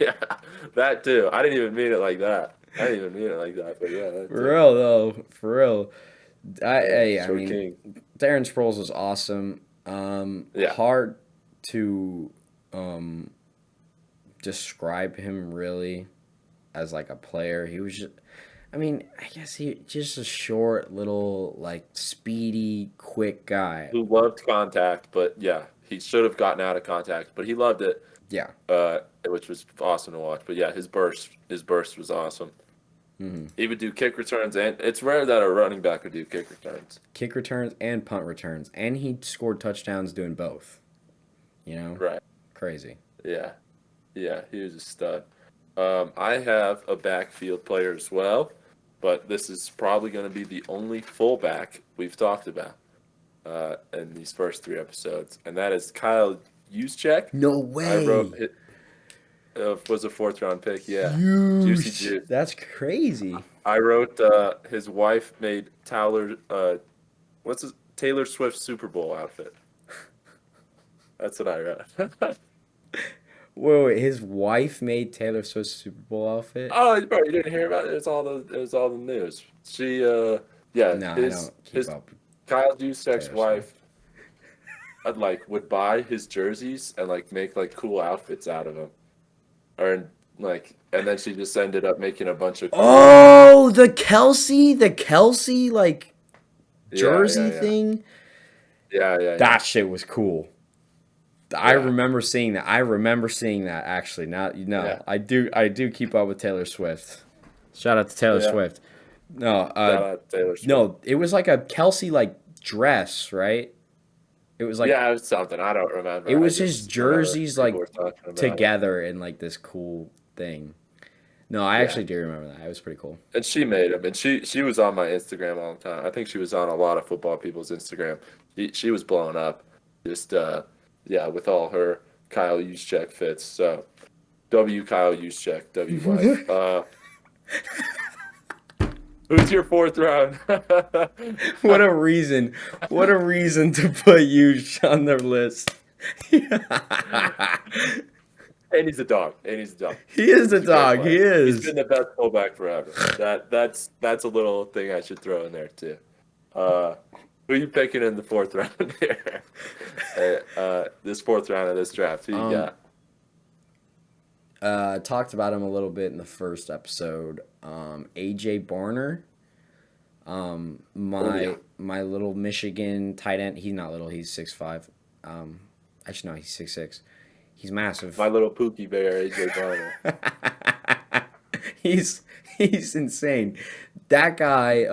Yeah, that too. I didn't even mean it like that. But yeah. For real, though. For real. King. Darren Sproles was awesome. Hard to describe him really as like a player. He was just, I guess he just a short little like speedy, quick guy who loved contact, but yeah, he should have gotten out of contact, but he loved it. Yeah. Which was awesome to watch. But yeah, his burst was awesome. Mm-hmm. He would do kick returns, and it's rare that a running back would do kick returns. Kick returns and punt returns, and he scored touchdowns doing both. Right? Crazy. Yeah, he was a stud. I have a backfield player as well, but this is probably going to be the only fullback we've talked about in these first three episodes, and that is Kyle Juszczyk. No way. I wrote it. Was a fourth round pick, yeah. Juicy Juice. That's crazy. I wrote his wife made Taylor Swift Super Bowl outfit. That's what I wrote. Wait, his wife made Taylor Swift's Super Bowl outfit? Oh, bro, you didn't hear about it? It was all the news. She, No, I don't keep up. Kyle Juszczyk's Taylor wife, Swift. would buy his jerseys and make cool outfits out of them, or and then she just ended up making a bunch of cool. Oh, the Kelsey like Yeah, jersey thing. yeah. That shit was cool. I Yeah. remember seeing that. Actually. Yeah. I do keep up with Taylor Swift. Shout out to Taylor Yeah. Swift. No, Shout out Taylor Swift. no, it was like a Kelsey like dress, right? It was like Yeah, it was something. I don't remember. it I was his just remember jerseys people like were talking about it. together in like this cool thing. No, I Yeah. actually do remember that. It was pretty cool. And she made them, and she was on my Instagram all the time. I think she was on a lot of football people's Instagram. She was blowing up, just yeah, with all her Kyle Juszczyk fits. So W Kyle Juszczyk, W wife. Who's your fourth round? What a reason! What a reason to put you on the list. And he's a dog. And he's a dog. He is a He's a great dog. He player. He's is. been the best fullback forever. That's a little thing I should throw in there too. Who are you picking in the fourth round here? This fourth round of this draft. Who you got? Talked about him a little bit in the first episode. AJ Barner. My little Michigan tight end. He's not little. He's 6'5". Actually, no, he's 6'6". He's massive. My little Pookie Bear, AJ Barner. he's insane. That guy,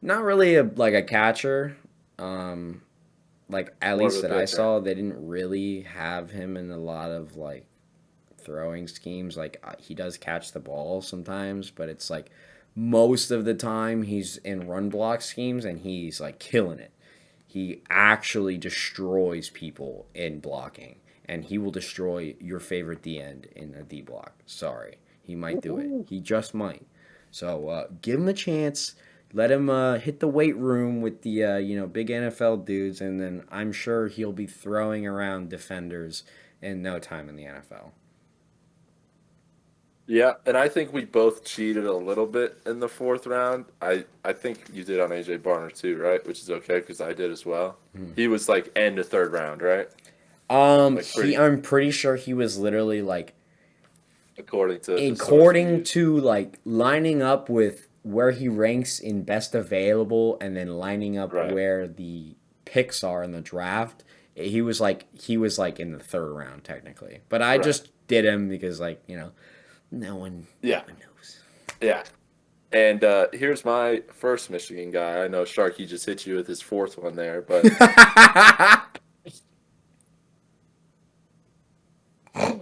not really a catcher. Like at More of least a that I pitcher. saw, they didn't really have him in a lot of throwing schemes. He does catch the ball sometimes, but it's most of the time he's in run block schemes and he's killing it. He actually destroys people in blocking, and he will destroy your favorite D end in a D block. Sorry, he might do it. He just might. So give him a chance. Let him hit the weight room with the big NFL dudes, and then I'm sure he'll be throwing around defenders in no time in the NFL. Yeah, and I think we both cheated a little bit in the fourth round. I think you did on AJ Barner too, right? Which is okay because I did as well. He was end of third round, right? I'm pretty sure he was literally According to lining up with where he ranks in best available, and then lining up Right. where the picks are in the draft. He was in the third round technically, but I just did him because no one knows. Yeah. And here's my first Michigan guy. I know Sharky just hit you with his fourth one there, but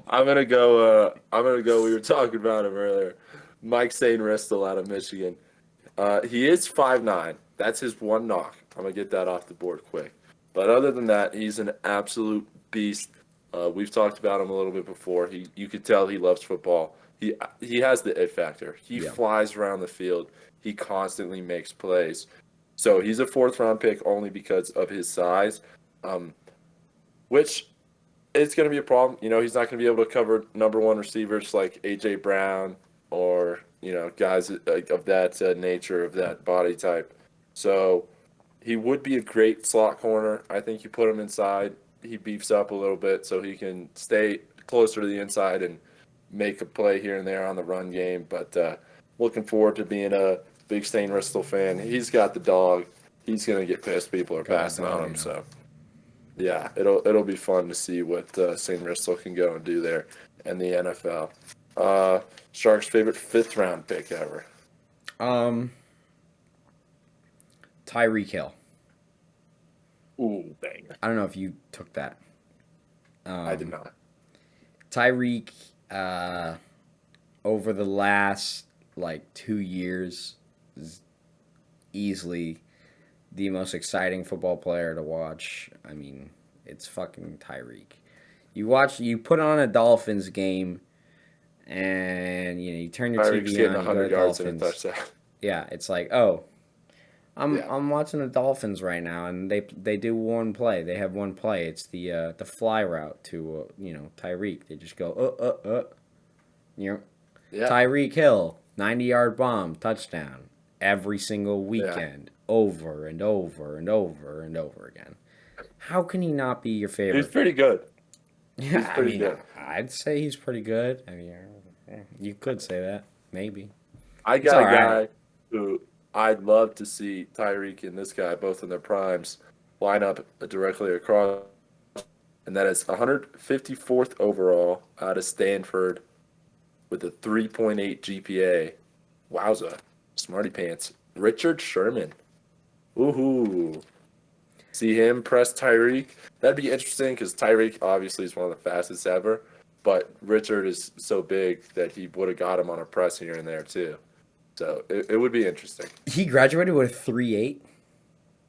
I'm gonna go. We were talking about him earlier. Mike Sainristil out of Michigan. He is 5'9". That's his one knock. I'm gonna get that off the board quick. But other than that, he's an absolute beast. We've talked about him a little bit before. You could tell he loves football. He has the it factor. He flies around the field. He constantly makes plays. So he's a fourth round pick only because of his size, which it's going to be a problem. He's not going to be able to cover number one receivers like A.J. Brown or, guys of that nature, of that body type. So he would be a great slot corner. I think you put him inside, he beefs up a little bit so he can stay closer to the inside and make a play here and there on the run game. But looking forward to being a big Sainristil fan. He's got the dog. He's going to get pissed. People are passing on him. So, yeah, it'll be fun to see what Sainristil can go and do there in the NFL. Sharks' favorite fifth-round pick ever. Tyreek Hill. Ooh, bang. I don't know if you took that. I did not. Tyreek, over the last 2 years, is easily the most exciting football player to watch. I mean, it's fucking Tyreek. You put on a Dolphins game, and you turn your Tyreek's TV getting on, you go 100 to yards and a Dolphins. touchdown. Yeah, it's I'm watching the Dolphins right now, and they do one play. They have one play. It's the fly route to Tyreek. They just go Yeah. Tyreek Hill, 90-yard bomb, touchdown. every single weekend, over and over and over and over again. How can he not be your He's favorite? pretty good. Yeah, He's pretty good. I'd say he's pretty good. I mean, you could say that, maybe. I It's got all a right. guy who I'd love to see Tyreek and this guy both in their primes line up directly across, and that is 154th overall out of Stanford with a 3.8 GPA. Wowza. Smarty pants. Richard Sherman. Woohoo. See him press Tyreek. That'd be interesting because Tyreek obviously is one of the fastest ever, but Richard is so big that he would have got him on a press here and there too. So it would be interesting. He graduated with a 3.8.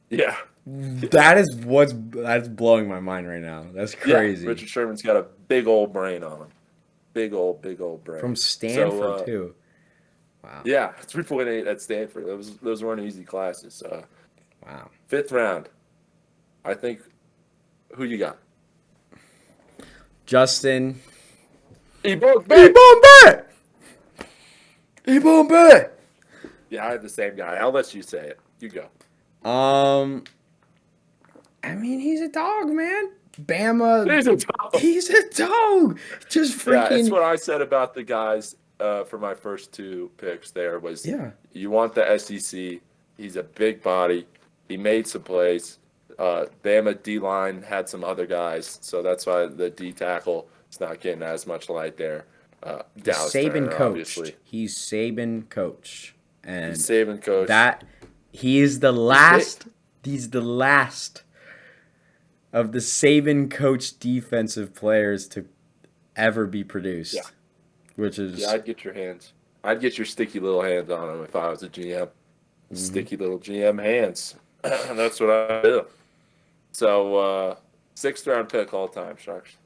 Yeah. That's blowing my mind right now. That's crazy. Yeah. Richard Sherman's got a big old brain on him. Big old brain. From Stanford So, too. Wow. Yeah, 3.8 at Stanford. Those weren't easy classes. Wow. 5th round. I think. Who you got? Justin. Ebombe. Ebombe. Yeah, I have the same guy. I'll let you say it. You go. I mean, he's a dog, man. Bama. He's a dog. He's a dog. Just freaking. Yeah, it's what I said about the guys for my first 2 picks there was you want the SEC. He's a big body. He made some plays. Bama D-line had some other guys, so that's why the D tackle is not getting as much light there. Dallas Saban Turner, coached. obviously. He's Saban coach. And He's Saban coach. That he is the last. He's the last of the Saban coach defensive players to ever be produced. Yeah. Which is I'd get your sticky little hands on him if I was a GM. Mm-hmm. Sticky little GM hands. That's what I do. So 6th round pick all time, Sharks.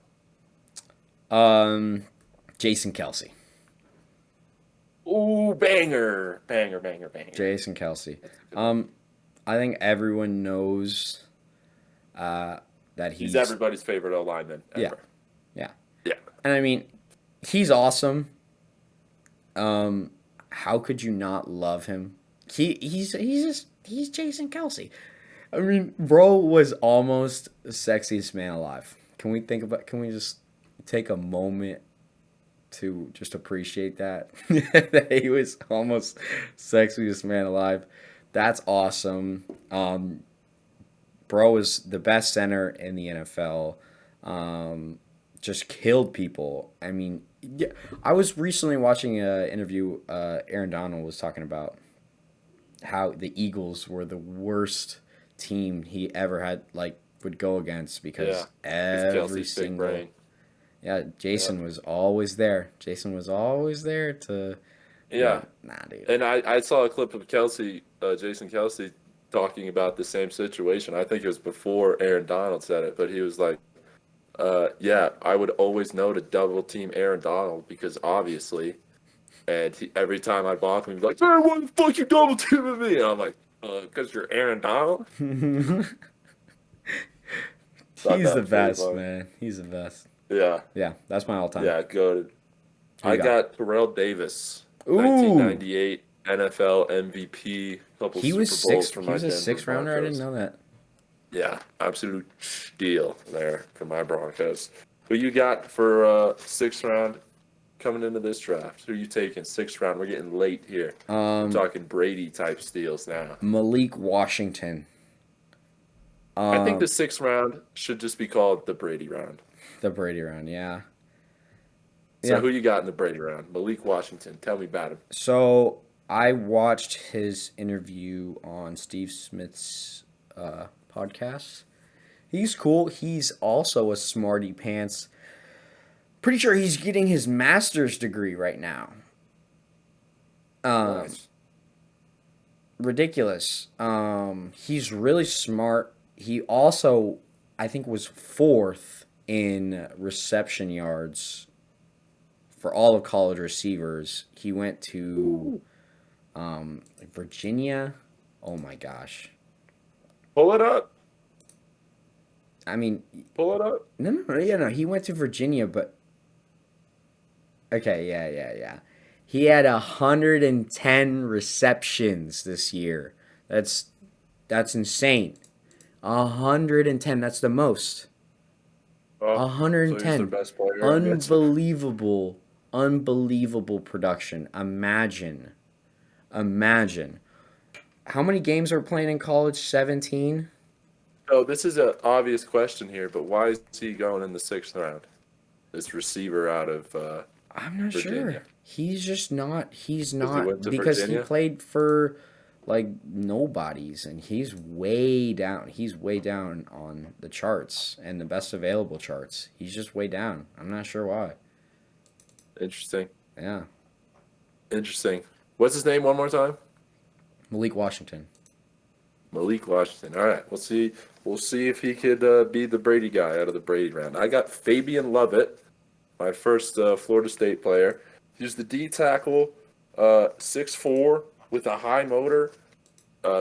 Jason Kelce. Ooh, banger. Jason Kelce. I think everyone knows that he's everybody's favorite O-lineman ever. Yeah. Yeah. And I mean, he's awesome. How could you not love him? He's Jason Kelce. I mean, bro was almost the sexiest man alive. Can we just take a moment to just appreciate that? That he was almost sexiest man alive. That's awesome. Bro is the best center in the NFL. Just killed people. I mean, yeah, I was recently watching an interview. Aaron Donald was talking about how the Eagles were the worst team he ever had, would go against because every single. Yeah, Jason was always there. Jason was always there to. Yeah. Nah, dude. And I saw a clip of Jason Kelce, talking about the same situation. I think it was before Aaron Donald said it, but he was like, I would always know to double team Aaron Donald because obviously, and every time I block him, he's like, "Hey, why the fuck you double teaming me?" And I'm like, because you're Aaron Donald. He's the best, man. He's the best. Yeah. Yeah, that's my all-time. Yeah, goated. I got Terrell Davis, Ooh. 1998 NFL MVP, couple He was Super Bowls for my He was a Denver 6th rounder. I Broncos. didn't know that. Yeah, absolute steal there for my Broncos. Who you got for 6th round coming into this draft? Who are you taking 6th round? We're getting late here. I'm talking Brady type steals now. Malik Washington. I think the 6th round should just be called the Brady round. The Brady round, yeah. So who you got in the Brady round? Malik Washington. Tell me about him. So I watched his interview on Steve Smith's podcast. He's cool. He's also a smarty pants. Pretty sure he's getting his master's degree right now. Nice. Ridiculous. He's really smart. He also, I think, was 4th in reception yards for all of college receivers. He went to Virginia. Oh my gosh. Pull it up. I mean, Pull it up. no. He went to Virginia, but okay, yeah. He had 110 receptions this year. That's insane. 110. That's the most. Oh, so he's their 110. best player. Unbelievable production. Imagine. How many games are playing in college? 17? So this is an obvious question here, but why is he going in the 6th round? This receiver out of I'm not Virginia. sure. He's not Because he went to because he Virginia? played for like nobodies and he's way down. He's way down on the charts and the best available charts. He's just way down. I'm not sure why. Interesting. Yeah. Interesting. What's his name one more time? Malik Washington. Malik Washington. All right. We'll see. We'll see if he could be the Brady guy out of the Brady round. I got Fabian Lovett, my first Florida State player. He's the D tackle, 6'4", with a high motor.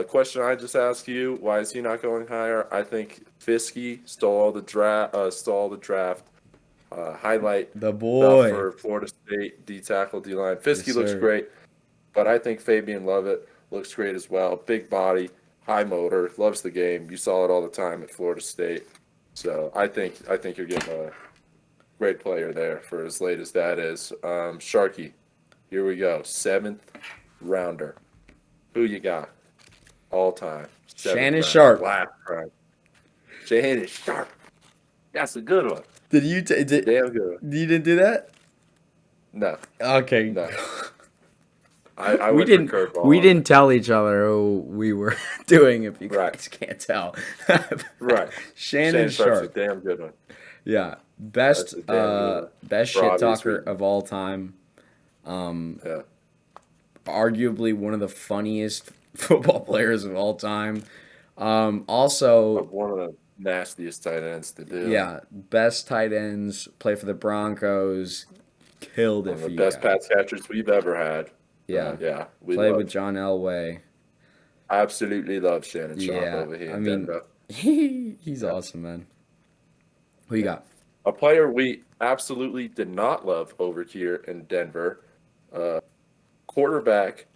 Question I just asked you: why is he not going higher? I think Fiske stole the draft. Highlight The stuff boy. for Florida State D tackle, D line. Fiske Yes, looks sir. great, but I think Fabian Lovett looks great as well. Big body, high motor, loves the game. You saw it all the time at Florida State. So I think you're getting a great player there for as late as that is. Sharky, here we go. 7th rounder. Who you got? All time. 7th Shannon round. Sharp. Last round. Shannon Sharp. That's a good one. Did you Damn good one. you didn't do that? No. Okay. No. I we went didn't for curveball. we didn't tell each other who we were doing if you Right. guys can't tell. Right. Shannon Sharp's Sharp. a damn good one. Yeah. Best That's a damn good one. best For shit obvious talker reasons. of all time. Yeah. Arguably one of the funniest football players of all time. Also, One of the nastiest tight ends to do. yeah, best tight ends, play for the Broncos, killed One it of for the you best guys. pass catchers we've ever had. Yeah. Yeah. We Played love, with John Elway. absolutely love Shannon Sharp Yeah, over here I in mean, Denver. he's awesome, man. Who you got? A player we absolutely did not love over here in Denver. Quarterback,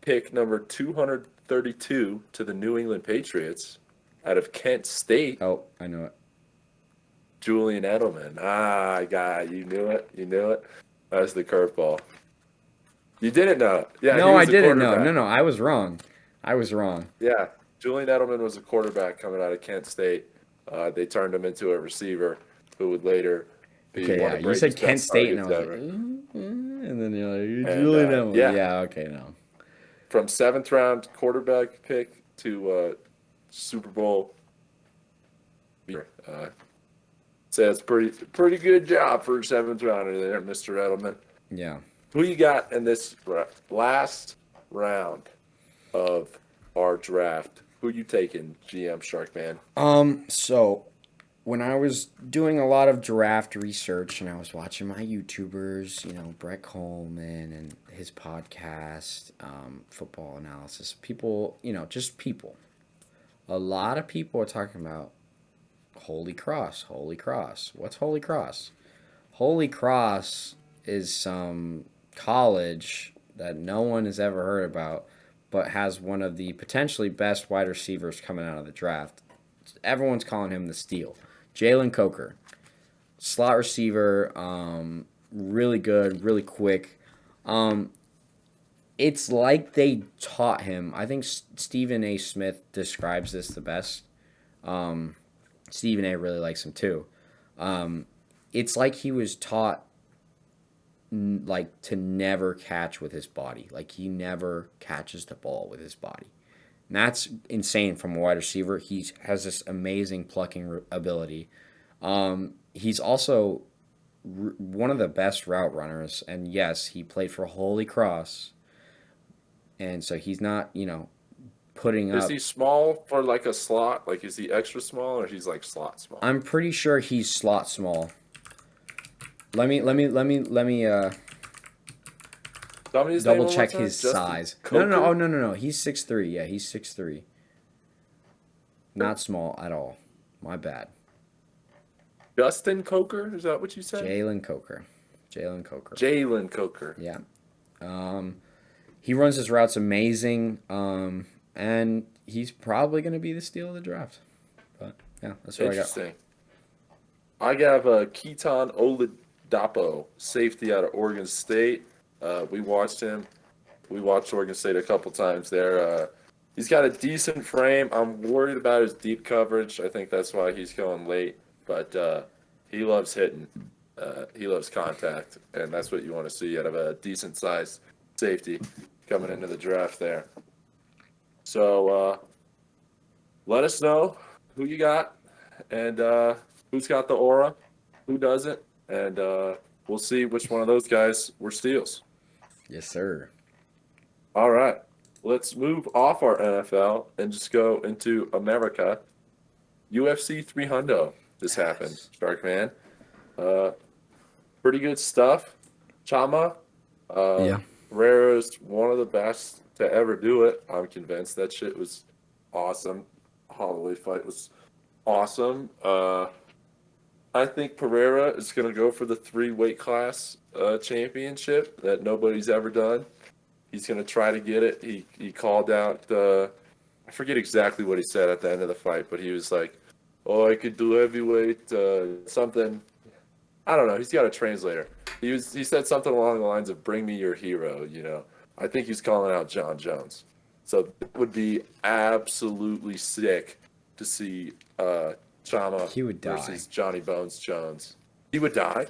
pick number 232 to the New England Patriots out of Kent State, Oh, I know it. Julian Edelman. You knew it. You knew it. That's the curveball. You didn't know it. Yeah, he No, was I a didn't know. quarterback. No, I was wrong. Yeah, Julian Edelman was a quarterback coming out of Kent State. They turned him into a receiver who would later be Okay, one yeah, of you Brady's said Kent best State, and I targets was like, ever. and then you're like, And, Julian Edelman. yeah. Yeah, okay, no. From 7th round quarterback pick to Super Bowl. Say it's pretty good job for a 7th rounder there, Mr. Edelman. Yeah. Who you got in this last round of our draft? Who you taking, GM Sharkman? So when I was doing a lot of draft research and I was watching my YouTubers, Brett Coleman and his podcast, football analysis, people, just people. A lot of people are talking about Holy Cross. What's Holy Cross? Holy Cross is some college that no one has ever heard about, but has one of the potentially best wide receivers coming out of the draft. Everyone's calling him the steal. Jalen Coker, slot receiver, really good, really quick. It's like they taught him. I think Stephen A. Smith describes this the best. Stephen A. really likes him too. It's like he was taught to never catch with his body. Like he never catches the ball with his body. And that's insane from a wide receiver. He has this amazing plucking ability. He's also one of the best route runners. And yes, he played for Holy Cross. And so he's not, putting up. Is he small for like a slot? Like, is he extra small or he's like slot small? I'm pretty sure he's slot small. Let me Tell me his name double one check more time. his Justin size. Coker? No. Oh, no. He's 6'3". Yeah, he's 6'3". Not small at all. My bad. Justin Coker? Is that what you said? Jalen Coker. Jalen Coker. Yeah. He runs his routes amazing, and he's probably going to be the steal of the draft. But yeah, that's what I got. Interesting. I have Keaton Oladapo, safety out of Oregon State. We watched him. We watched Oregon State a couple times there. He's got a decent frame. I'm worried about his deep coverage. I think that's why he's going late. But he loves hitting. He loves contact, and that's what you want to see out of a decent-sized safety coming into the draft there. So let us know who you got and who's got the aura, who doesn't, and we'll see which one of those guys were steals. Yes, sir. All right, let's move off our NFL and just go into America. UFC 300 just happened, Shark Man. Pretty good stuff. Chama, Yeah. Pereira's one of the best to ever do it. I'm convinced that shit was awesome. Holloway fight was awesome. I think Pereira is going to go for the 3-weight class championship that nobody's ever done. He's going to try to get it. He called out, I forget exactly what he said at the end of the fight, but he was like, oh, I could do heavyweight, something. I don't know. He's got a translator. He said something along the lines of "Bring me your hero." You know, I think he's calling out John Jones. So it would be absolutely sick to see Chama He would die. versus Johnny Bones Jones. He would die.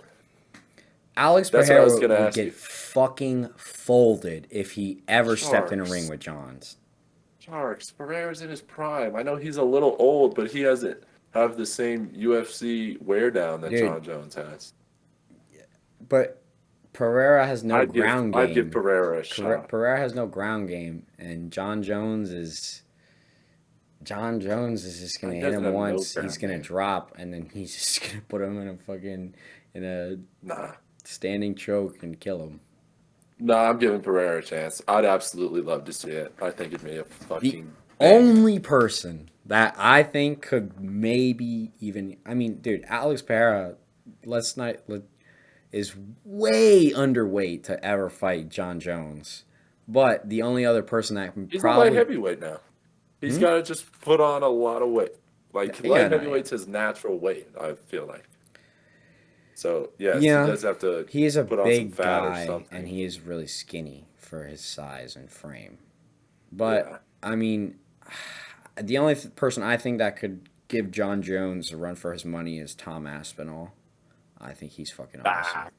Alex That's what I Pereira was gonna would ask get you. fucking folded if he ever stepped in a Sharks. ring with Johns. Sharks. Pereira's in his prime. I know he's a little old, but he doesn't have the same UFC wear down that Dude. John Jones has. But Pereira has no ground game. I'd give Pereira a shot. Pereira has no ground game, and John Jones is just gonna He hit doesn't him have no once. ground He's gonna game. drop, and then he's just gonna put him in a Nah. standing choke and kill him. No, I'm giving Pereira a chance. I'd absolutely love to see it. I think it'd be a fucking Only person that I think could maybe even, I mean, dude, Alex Pereira, is way underweight to ever fight John Jones. But the only other person that can He's probably a light heavyweight now. He's got to just put on a lot of weight. Like, Yeah, light no, heavyweight's his natural weight, I feel like. So, yes, Yeah, he does have to he is a put on some big fat or guy, something. and he is really skinny for his size and frame. But I mean, the only person I think that could give John Jones a run for his money is Tom Aspinall. I think he's fucking awesome.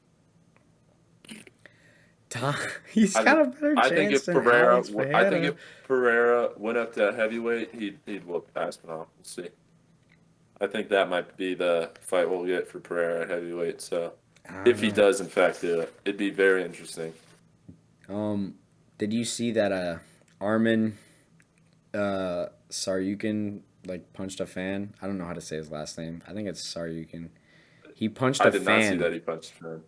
Tom, he's got a better I chance think if than Pereira, Alex Pereira. I think if Pereira went up to heavyweight, he'd whoop Aspinall. We'll see. I think that might be the fight we'll get for Pereira at heavyweight. So, if he does in fact do it, it'd be very interesting. Did you see that Armin Saryukin punched a fan? I don't know how to say his last name. I think it's Saryukin. He punched a I did fan. not see that he punched a fan.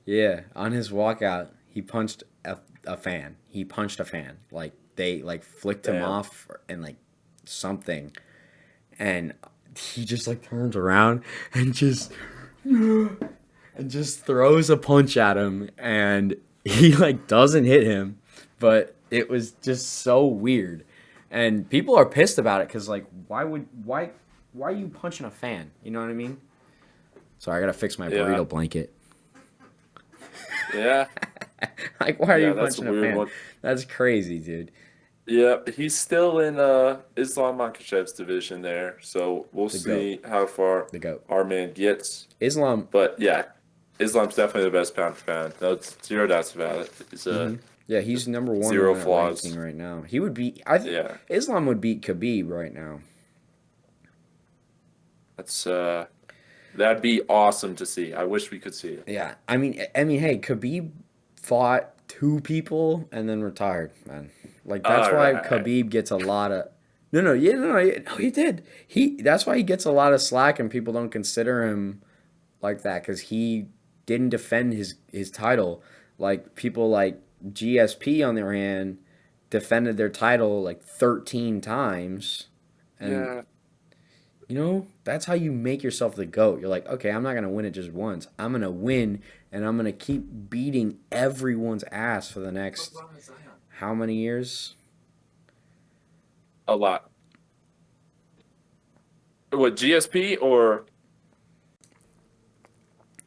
Yeah, on his walkout, he punched a fan. He punched a fan. Like they flicked him Damn. off and something, and he just turns around and just throws a punch at him, and he doesn't hit him, but it was just so weird, and people are pissed about it because why are you punching a fan? You know what I mean? Sorry, I gotta fix my burrito blanket. Yeah. Why are you that's a punching a weird fan? one. That's crazy, dude. Yeah, he's still in Islam Makhachev's division there, so we'll see how far The GOAT. our man gets. Islam. But yeah, Islam's definitely the best pound for pound. No, zero doubts about it. He's Yeah, he's number one Zero in that flaws. ranking right now. He would beat. I think Yeah. Islam would beat Khabib right now. that's that'd be awesome to see. I wish we could see it. Yeah, I mean, hey, Khabib fought 2 people and then retired, man. That's why Alright. Khabib gets a lot of. No, he did. That's why he gets a lot of slack and people don't consider him like that because he didn't defend his title. People like GSP on their hand defended their title 13 times. And Yeah. You know, that's how you make yourself the GOAT. You're like, okay, I'm not going to win it just once. I'm going to win, and I'm going to keep beating everyone's ass for the next how many years? A lot. What, GSP or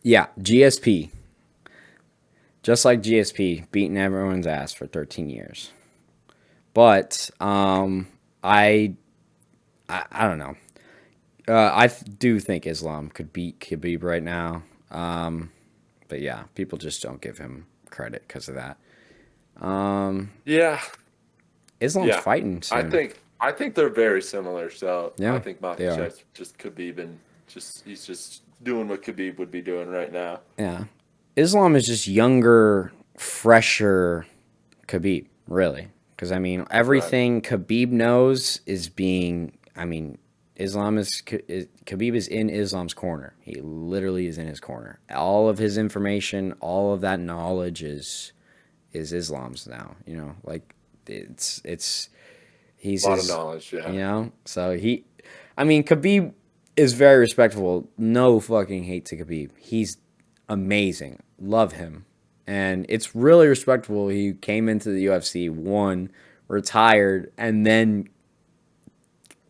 Yeah, GSP. Just like GSP, beating everyone's ass for 13 years. But I don't know. Do think Islam could beat Khabib right now. But yeah, people just don't give him credit because of that. Um, yeah, Islam's yeah. fighting soon. I think they're very similar. So I Yeah, think they are. Makhachev just Khabib and just he's just doing what Khabib would be doing right now. Yeah. Islam is just younger, fresher Khabib, really. Because, I mean, Right. everything Khabib knows is being, I mean, Khabib is in Islam's corner. He literally is in his corner. All of his information, all of that knowledge is Islam's now, you know? Like it's he's A lot of his, knowledge. you Yeah. know? So I mean, Khabib is very respectable. No fucking hate to Khabib. He's amazing. Love him. And it's really respectable. He came into the UFC, won, retired, and then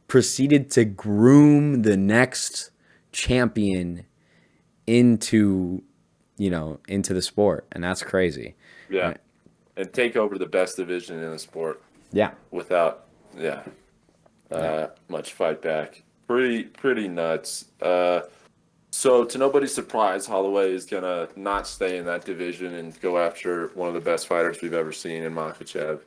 proceeded to groom the next champion into, into the sport. And that's crazy. Yeah. And And take over the best division in the sport yeah. without yeah Yeah. much fight back. Pretty nuts. So to nobody's surprise, Holloway is gonna not stay in that division and go after one of the best fighters we've ever seen in Makhachev,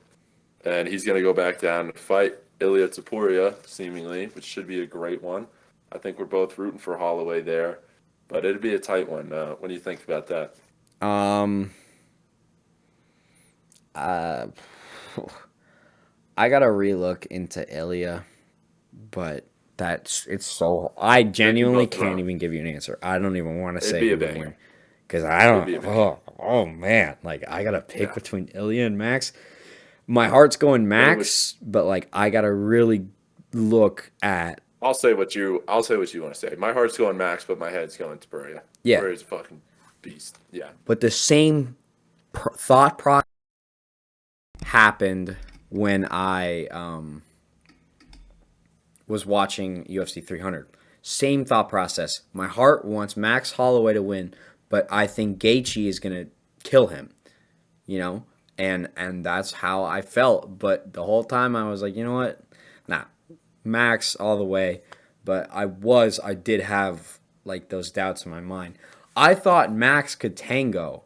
and he's gonna go back down and fight Ilia Topuria, seemingly, which should be a great one. I think we're both rooting for Holloway there, but it'd be a tight one. What do you think about that? Um, uh, I gotta relook into Ilya, but it's so. I Pick you genuinely both can't wrong. even give you an answer. I don't even want to It'd say be a who would win banger. because I It'd don't. be a banger. Oh man, like I gotta pick Yeah. between Ilya and Max. My heart's going What would Max, but like I gotta really look at I'll say what you want to say. My heart's going Max, but my head's going Topuria. yeah, Topuria's a fucking beast. Yeah. but the same thought process happened when I was watching UFC 300. Same thought process. My heart wants Max Holloway to win, but I think Gaethje is gonna kill him. You know, and that's how I felt. But the whole time I was like, you know what? Nah, Max all the way. But I did have like those doubts in my mind. I thought Max could tango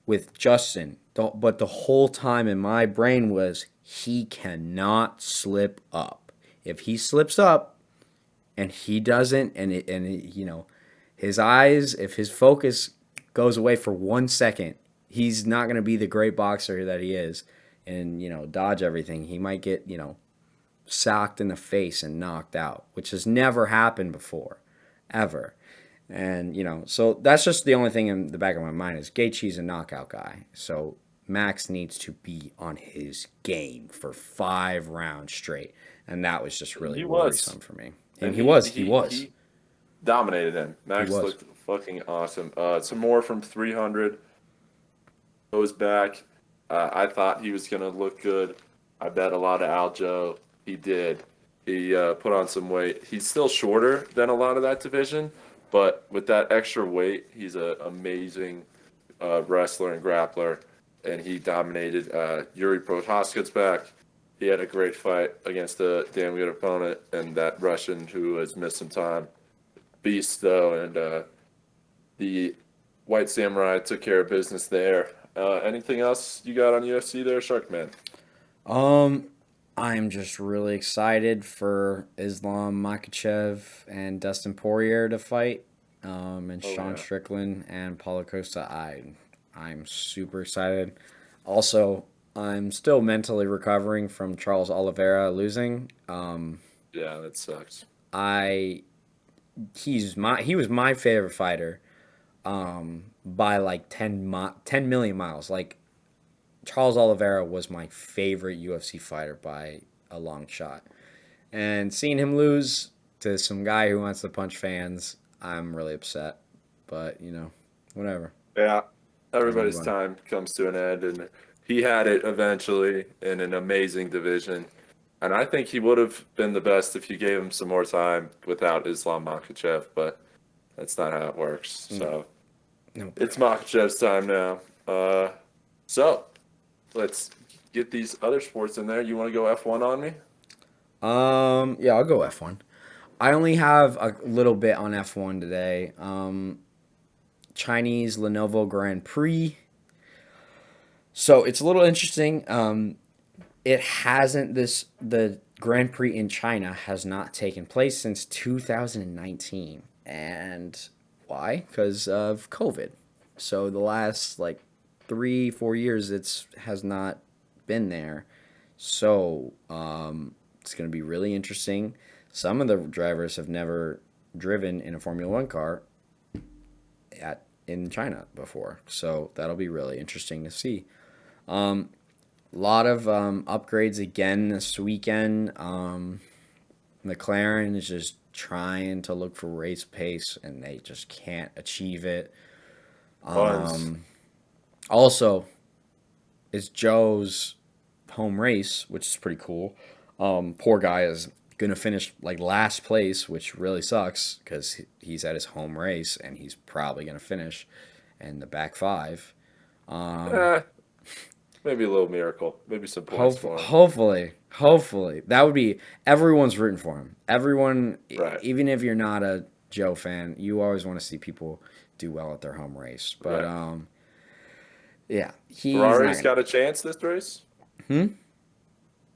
with Justin, but the whole time in my brain was he cannot slip up. If he slips up and he doesn't, his eyes, if his focus goes away for 1 second, he's not going to be the great boxer that he is and, dodge everything. He might get, socked in the face and knocked out, which has never happened before, ever. And, so that's just the only thing in the back of my mind is Gaethje's a knockout guy. So Max needs to be on his game for 5 rounds straight. And that was just really He was. worrisome for me. And And he he was. He he was. he dominated him. He Max was. looked fucking awesome. Some more from 300 goes back. I thought he was gonna look good. I bet a lot of Aljo. He did. He put on some weight. He's still shorter than a lot of that division, but with that extra weight, he's an amazing wrestler and grappler, and he dominated. Yuri Prohaska's back. He had a great fight against a damn good opponent, and that Russian who has missed some time. Beast though, and the White Samurai took care of business there. Anything else you got on UFC there, Sharkman? Um, I'm just really excited for Islam Makhachev and Dustin Poirier to fight. And Oh Sean yeah. Strickland and Paulo Costa. I'm super excited. Also, I'm still mentally recovering from Charles Oliveira losing. Yeah, that sucks. I he was my favorite fighter by like 10 million miles. Like Charles Oliveira was my favorite UFC fighter by a long shot. And seeing him lose, to some guy who wants to punch fans, I'm really upset. But whatever. Yeah, I'll move everybody's on. time comes to an end, and he had it eventually in an amazing division. And I think he would have been the best if you gave him some more time without Islam Makhachev, but that's not how it works. No, So nope. it's Makhachev's time now. So let's get these other sports in there. You want to go F1 on me? Yeah, I'll go F1. I only have a little bit on F1 today. Chinese Lenovo Grand Prix. So it's a little interesting. It hasn't the Grand Prix in China has not taken place since 2019, and why? Because of COVID. So the last like 3-4 years, it's has not been there. So it's going to be really interesting. Some of the drivers have never driven in a Formula One car in China before, so that'll be really interesting to see. Lot of upgrades again this weekend. McLaren is just trying to look for race pace, and they just can't achieve it. Buns. Also, it's Joe's home race, which is pretty cool. Poor guy is gonna finish like last place, which really sucks because he's at his home race and he's probably gonna finish in the back five. Eh, maybe a little miracle. Maybe some points for him. Hopefully, that would be everyone's rooting for him. Everyone, Right. even if you're not a Joe fan, you always want to see people do well at their home race. But Right. yeah, he's Ferrari's not. got a chance this race? Hmm?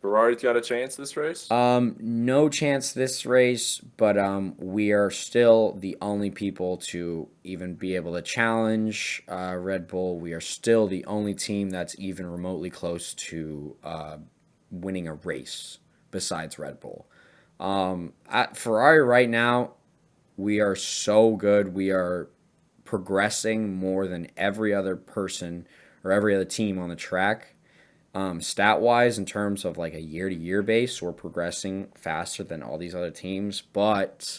Ferrari's got a chance this race? No chance this race, but we are still the only people to even be able to challenge Red Bull. We are still the only team that's even remotely close to winning a race besides Red Bull. At Ferrari right now, we are so good. We are progressing more than every other person or every other team on the track. Stat wise, in terms of like a year to year base, we're progressing faster than all these other teams. But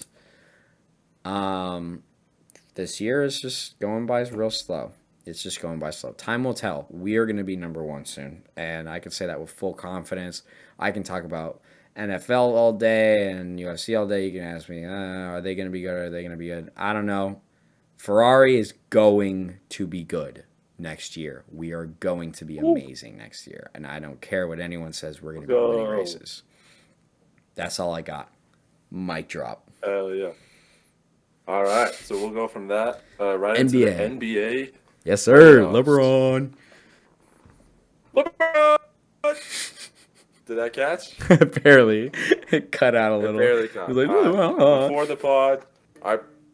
this year is just going by real slow. It's just going by slow. Time will tell. We are going to be number one soon. And I can say that with full confidence. I can talk about NFL all day and UFC all day. You can ask me, are they going to be good? Are they going to be good? I don't know. Ferrari is going to be good next year. We are going to be amazing next year. And I don't care what anyone says, we're going to be winning Go. races. That's all I got. Mic drop. Hell yeah. All right. So we'll go from that right into the NBA. NBA. Yes, sir. Playoffs. LeBron. Did that catch? Barely. It cut out a It little. barely caught. He was like, Before the pod,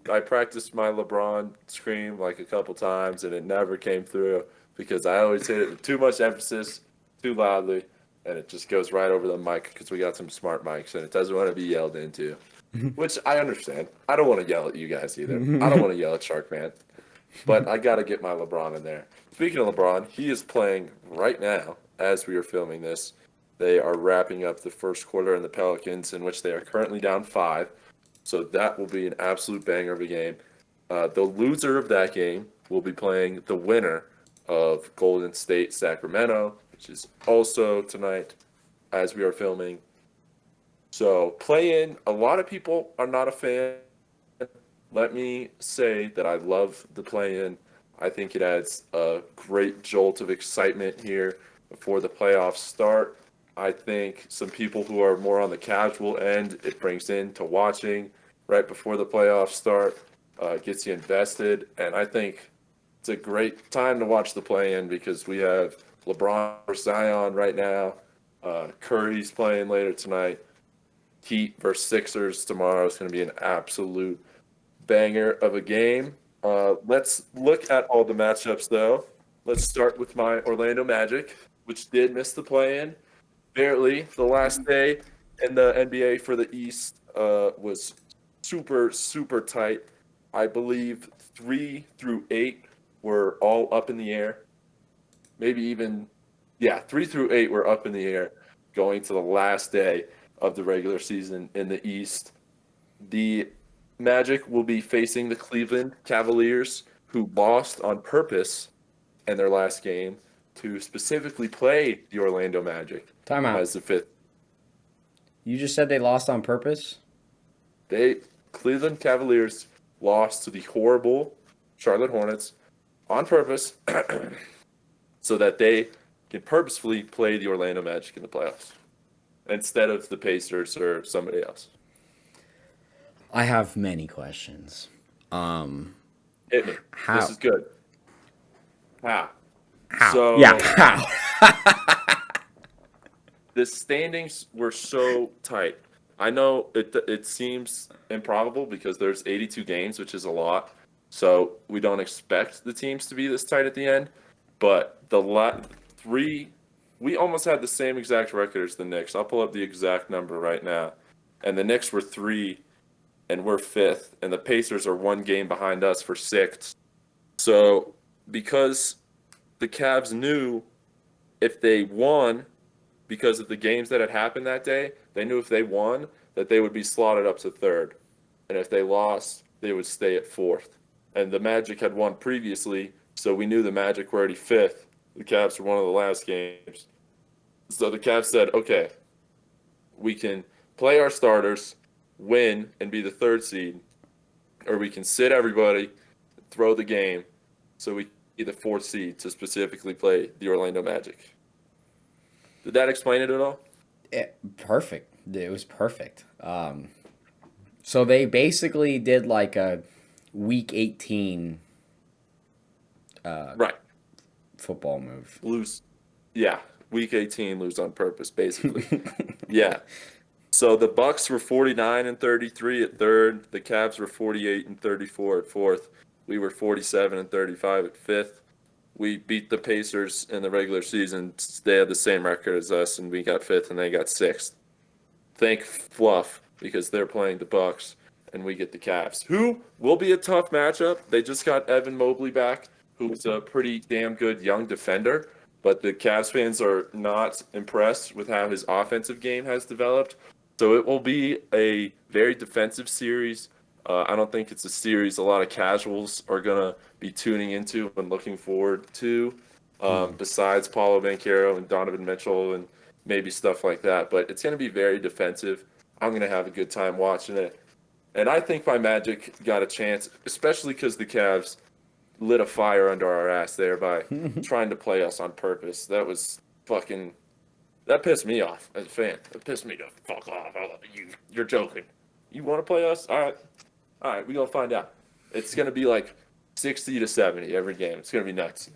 I practiced my LeBron scream like a couple times, and it never came through because I always hit it with too much emphasis, too loudly, and it just goes right over the mic because we got some smart mics, and it doesn't want to be yelled into, which I understand. I don't want to yell at you guys either. I don't want to yell at Sharkman, but I got to get my LeBron in there. Speaking of LeBron, he is playing right now as we are filming this. They are wrapping up the first quarter in the Pelicans, in which they are currently down 5. So that will be an absolute banger of a game. The loser of that game will be playing the winner of Golden State Sacramento, which is also tonight as we are filming. So play in. A lot of people are not a fan. Let me say that I love the play in. I think it adds a great jolt of excitement here before the playoffs start. I think some people who are more on the casual end, it brings into watching right before the playoffs start, gets you invested. And I think it's a great time to watch the play-in because we have LeBron versus Zion right now. Curry's playing later tonight. Heat versus Sixers tomorrow is going to be an absolute banger of a game. Let's look at all the matchups, though. Let's start with my Orlando Magic, which did miss the play-in. Barely. The last day in the NBA for the East was super, super tight. I believe 3 through 8 were all up in the air. Maybe even, 3 through 8 were up in the air going to the last day of the regular season in the East. The Magic will be facing the Cleveland Cavaliers, who lost on purpose in their last game to specifically play the Orlando Magic Timeout. as the fifth. You just said they lost on purpose? They Cleveland Cavaliers lost to the horrible Charlotte Hornets on purpose so that they can purposefully play the Orlando Magic in the playoffs instead of the Pacers or somebody else. I have many questions. Hit me. How? This is good. How? How? So, Yeah, how? the standings were so tight. I know it seems improbable because there's 82 games, which is a lot. So we don't expect the teams to be this tight at the end. But we almost had the same exact record as the Knicks. I'll pull up the exact number right now. And the Knicks were 3, and we're 5th. And the Pacers are 1 game behind us for 6th. So because the Cavs knew if they won, because of the games that had happened that day, they knew if they won that they would be slotted up to 3rd. And if they lost, they would stay at 4th. And the Magic had won previously, so we knew the Magic were already 5th. The Cavs were one of the last games. So the Cavs said, okay, we can play our starters, win, and be the 3rd seed, or we can sit everybody, throw the game, so we be the 4th seed to specifically play the Orlando Magic. Did that explain it at all? Perfect. It was perfect. So they basically did like a week 18 Right. football move. Lose. Yeah. Week 18, lose on purpose, basically. Yeah. So the Bucs were 49-33 at 3rd. The Cavs were 48-34 at 4th. We were 47-35 at 5th. We beat the Pacers in the regular season. They had the same record as us, and we got 5th, and they got 6th. Thank fluff, because they're playing the Bucs, and we get the Cavs, who will be a tough matchup. They just got Evan Mobley back, who's a pretty damn good young defender, but the Cavs fans are not impressed with how his offensive game has developed. So it will be a very defensive series. I don't think it's a series a lot of casuals are going to be tuning into and looking forward to, besides Paulo Banchero and Donovan Mitchell and maybe stuff like that. But it's going to be very defensive. I'm going to have a good time watching it. And I think my Magic got a chance, especially because the Cavs lit a fire under our ass there by trying to play us on purpose. That was fucking... That pissed me off as a fan. It pissed me the fuck off. You're joking. You want to play us? All right, we're going to find out. It's going to be like 60-70 every game. It's going to be nuts.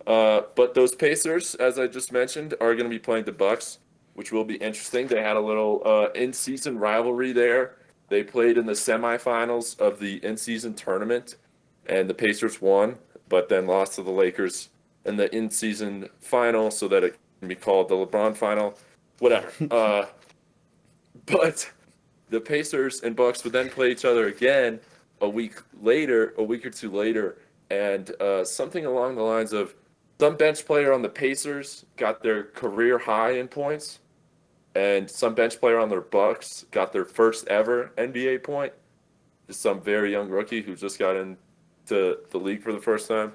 But those Pacers, as I just mentioned, are going to be playing the Bucs, which will be interesting. They had a little in-season rivalry there. They played in the semifinals of the in-season tournament, and the Pacers won, but then lost to the Lakers in the in-season final so that it can be called the LeBron final. Whatever. But the Pacers and Bucs would then play each other again a week or two later, and something along the lines of some bench player on the Pacers got their career high in points, and some bench player on their Bucs got their first ever NBA point. Just some very young rookie who just got into the league for the first time.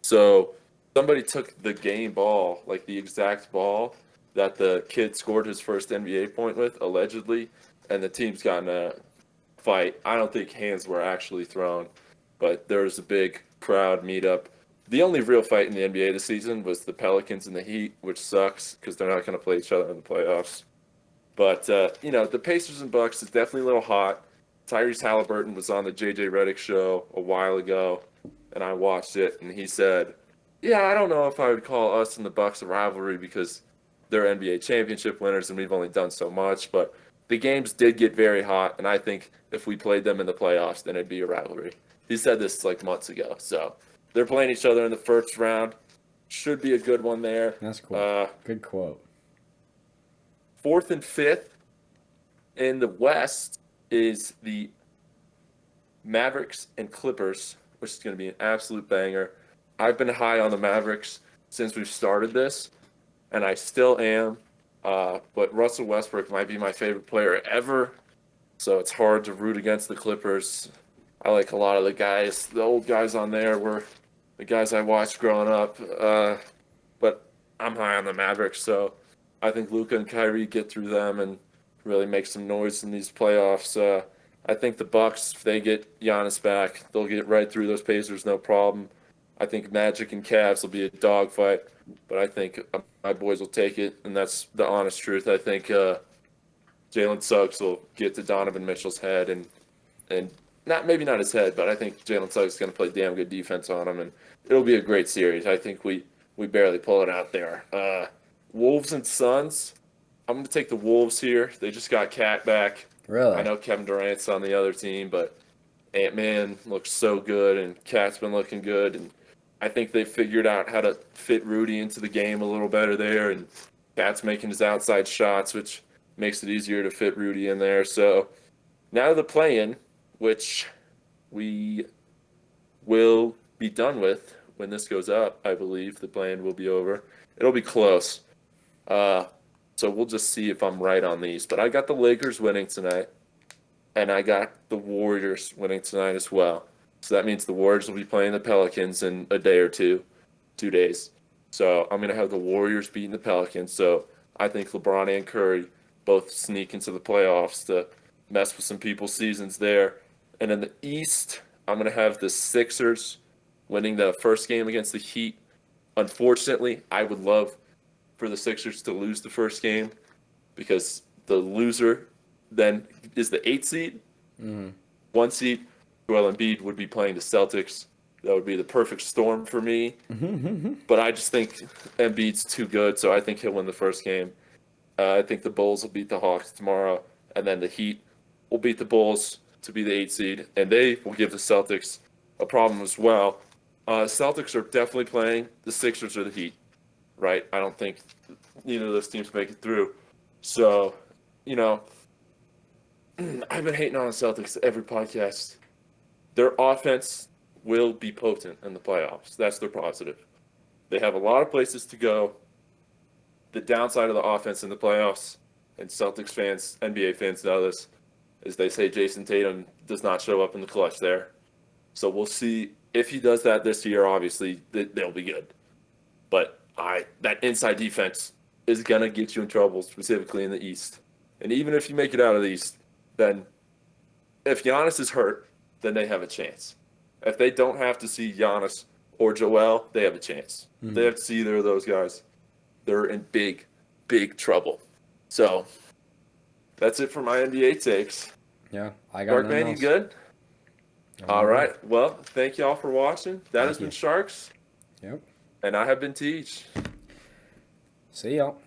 So somebody took the game ball, like the exact ball that the kid scored his first NBA point with, allegedly, and the team's gotten a fight. I don't think hands were actually thrown, but there was a big crowd meetup. The only real fight in the NBA this season was the Pelicans and the Heat, which sucks because they're not going to play each other in the playoffs. But, the Pacers and Bucs is definitely a little hot. Tyrese Halliburton was on the JJ Redick show a while ago, and I watched it, and he said, yeah, I don't know if I would call us and the Bucs a rivalry because they're NBA championship winners and we've only done so much, but the games did get very hot, and I think if we played them in the playoffs, then it'd be a rivalry. He said this like months ago, so they're playing each other in the first round. Should be a good one there. That's cool. Good quote. 4th and 5th in the West is the Mavericks and Clippers, which is going to be an absolute banger. I've been high on the Mavericks since we've started this, and I still am. But Russell Westbrook might be my favorite player ever. so it's hard to root against the Clippers. I like a lot of the guys. The old guys on there were the guys I watched growing up. But I'm high on the Mavericks, so I think Luka and Kyrie get through them and really make some noise in these playoffs. I think the Bucs, if they get Giannis back, they'll get right through those Pacers, no problem. I think Magic and Cavs will be a dogfight, but I think my boys will take it, and that's the honest truth. I think Jalen Suggs will get to Donovan Mitchell's head, and not his head, but I think Jalen Suggs is going to play damn good defense on him, and it'll be a great series. I think we barely pull it out there. Wolves and Suns. I'm going to take the Wolves here. They just got Cat back. Really? I know Kevin Durant's on the other team, but Ant-Man looks so good, and Cat's been looking good, and I think they figured out how to fit Rudy into the game a little better there, and Cat's making his outside shots, which makes it easier to fit Rudy in there. So now the play-in, which we will be done with when this goes up, I believe the play-in will be over. It'll be close. So we'll just see if I'm right on these. But I got the Lakers winning tonight, and I got the Warriors winning tonight as well. So that means the Warriors will be playing the Pelicans in a day or 2 days. So I'm going to have the Warriors beating the Pelicans. So I think LeBron and Curry both sneak into the playoffs to mess with some people's seasons there. And in the East, I'm going to have the Sixers winning the first game against the Heat. Unfortunately, I would love for the Sixers to lose the first game because the loser then is the 8th seed. Mm-hmm. 1 seed, Joel Embiid would be playing the Celtics. That would be the perfect storm for me. But I just think Embiid's too good, so I think he'll win the first game. I think the Bulls will beat the Hawks tomorrow, and then the Heat will beat the Bulls to be the 8th seed, and they will give the Celtics a problem as well. Celtics are definitely playing the Sixers or the Heat, right? I don't think neither of those teams make it through. So, I've been hating on the Celtics every podcast. Their offense will be potent in the playoffs. That's their positive. They have a lot of places to go. The downside of the offense in the playoffs, and Celtics fans, NBA fans know this, is they say Jason Tatum does not show up in the clutch there. So we'll see if he does that this year. Obviously, they'll be good. But that inside defense is going to get you in trouble, specifically in the East. And even if you make it out of the East, then if Giannis is hurt, then they have a chance. If they don't have to see Giannis or Joel, they have a chance. If they have to see either of those guys, they're in big, big trouble. So that's it for my NBA takes. Yeah, I got Darkman, you good? All right. Well, thank you all for watching. That has been Sharks. Yep. And I have been Teej. See y'all.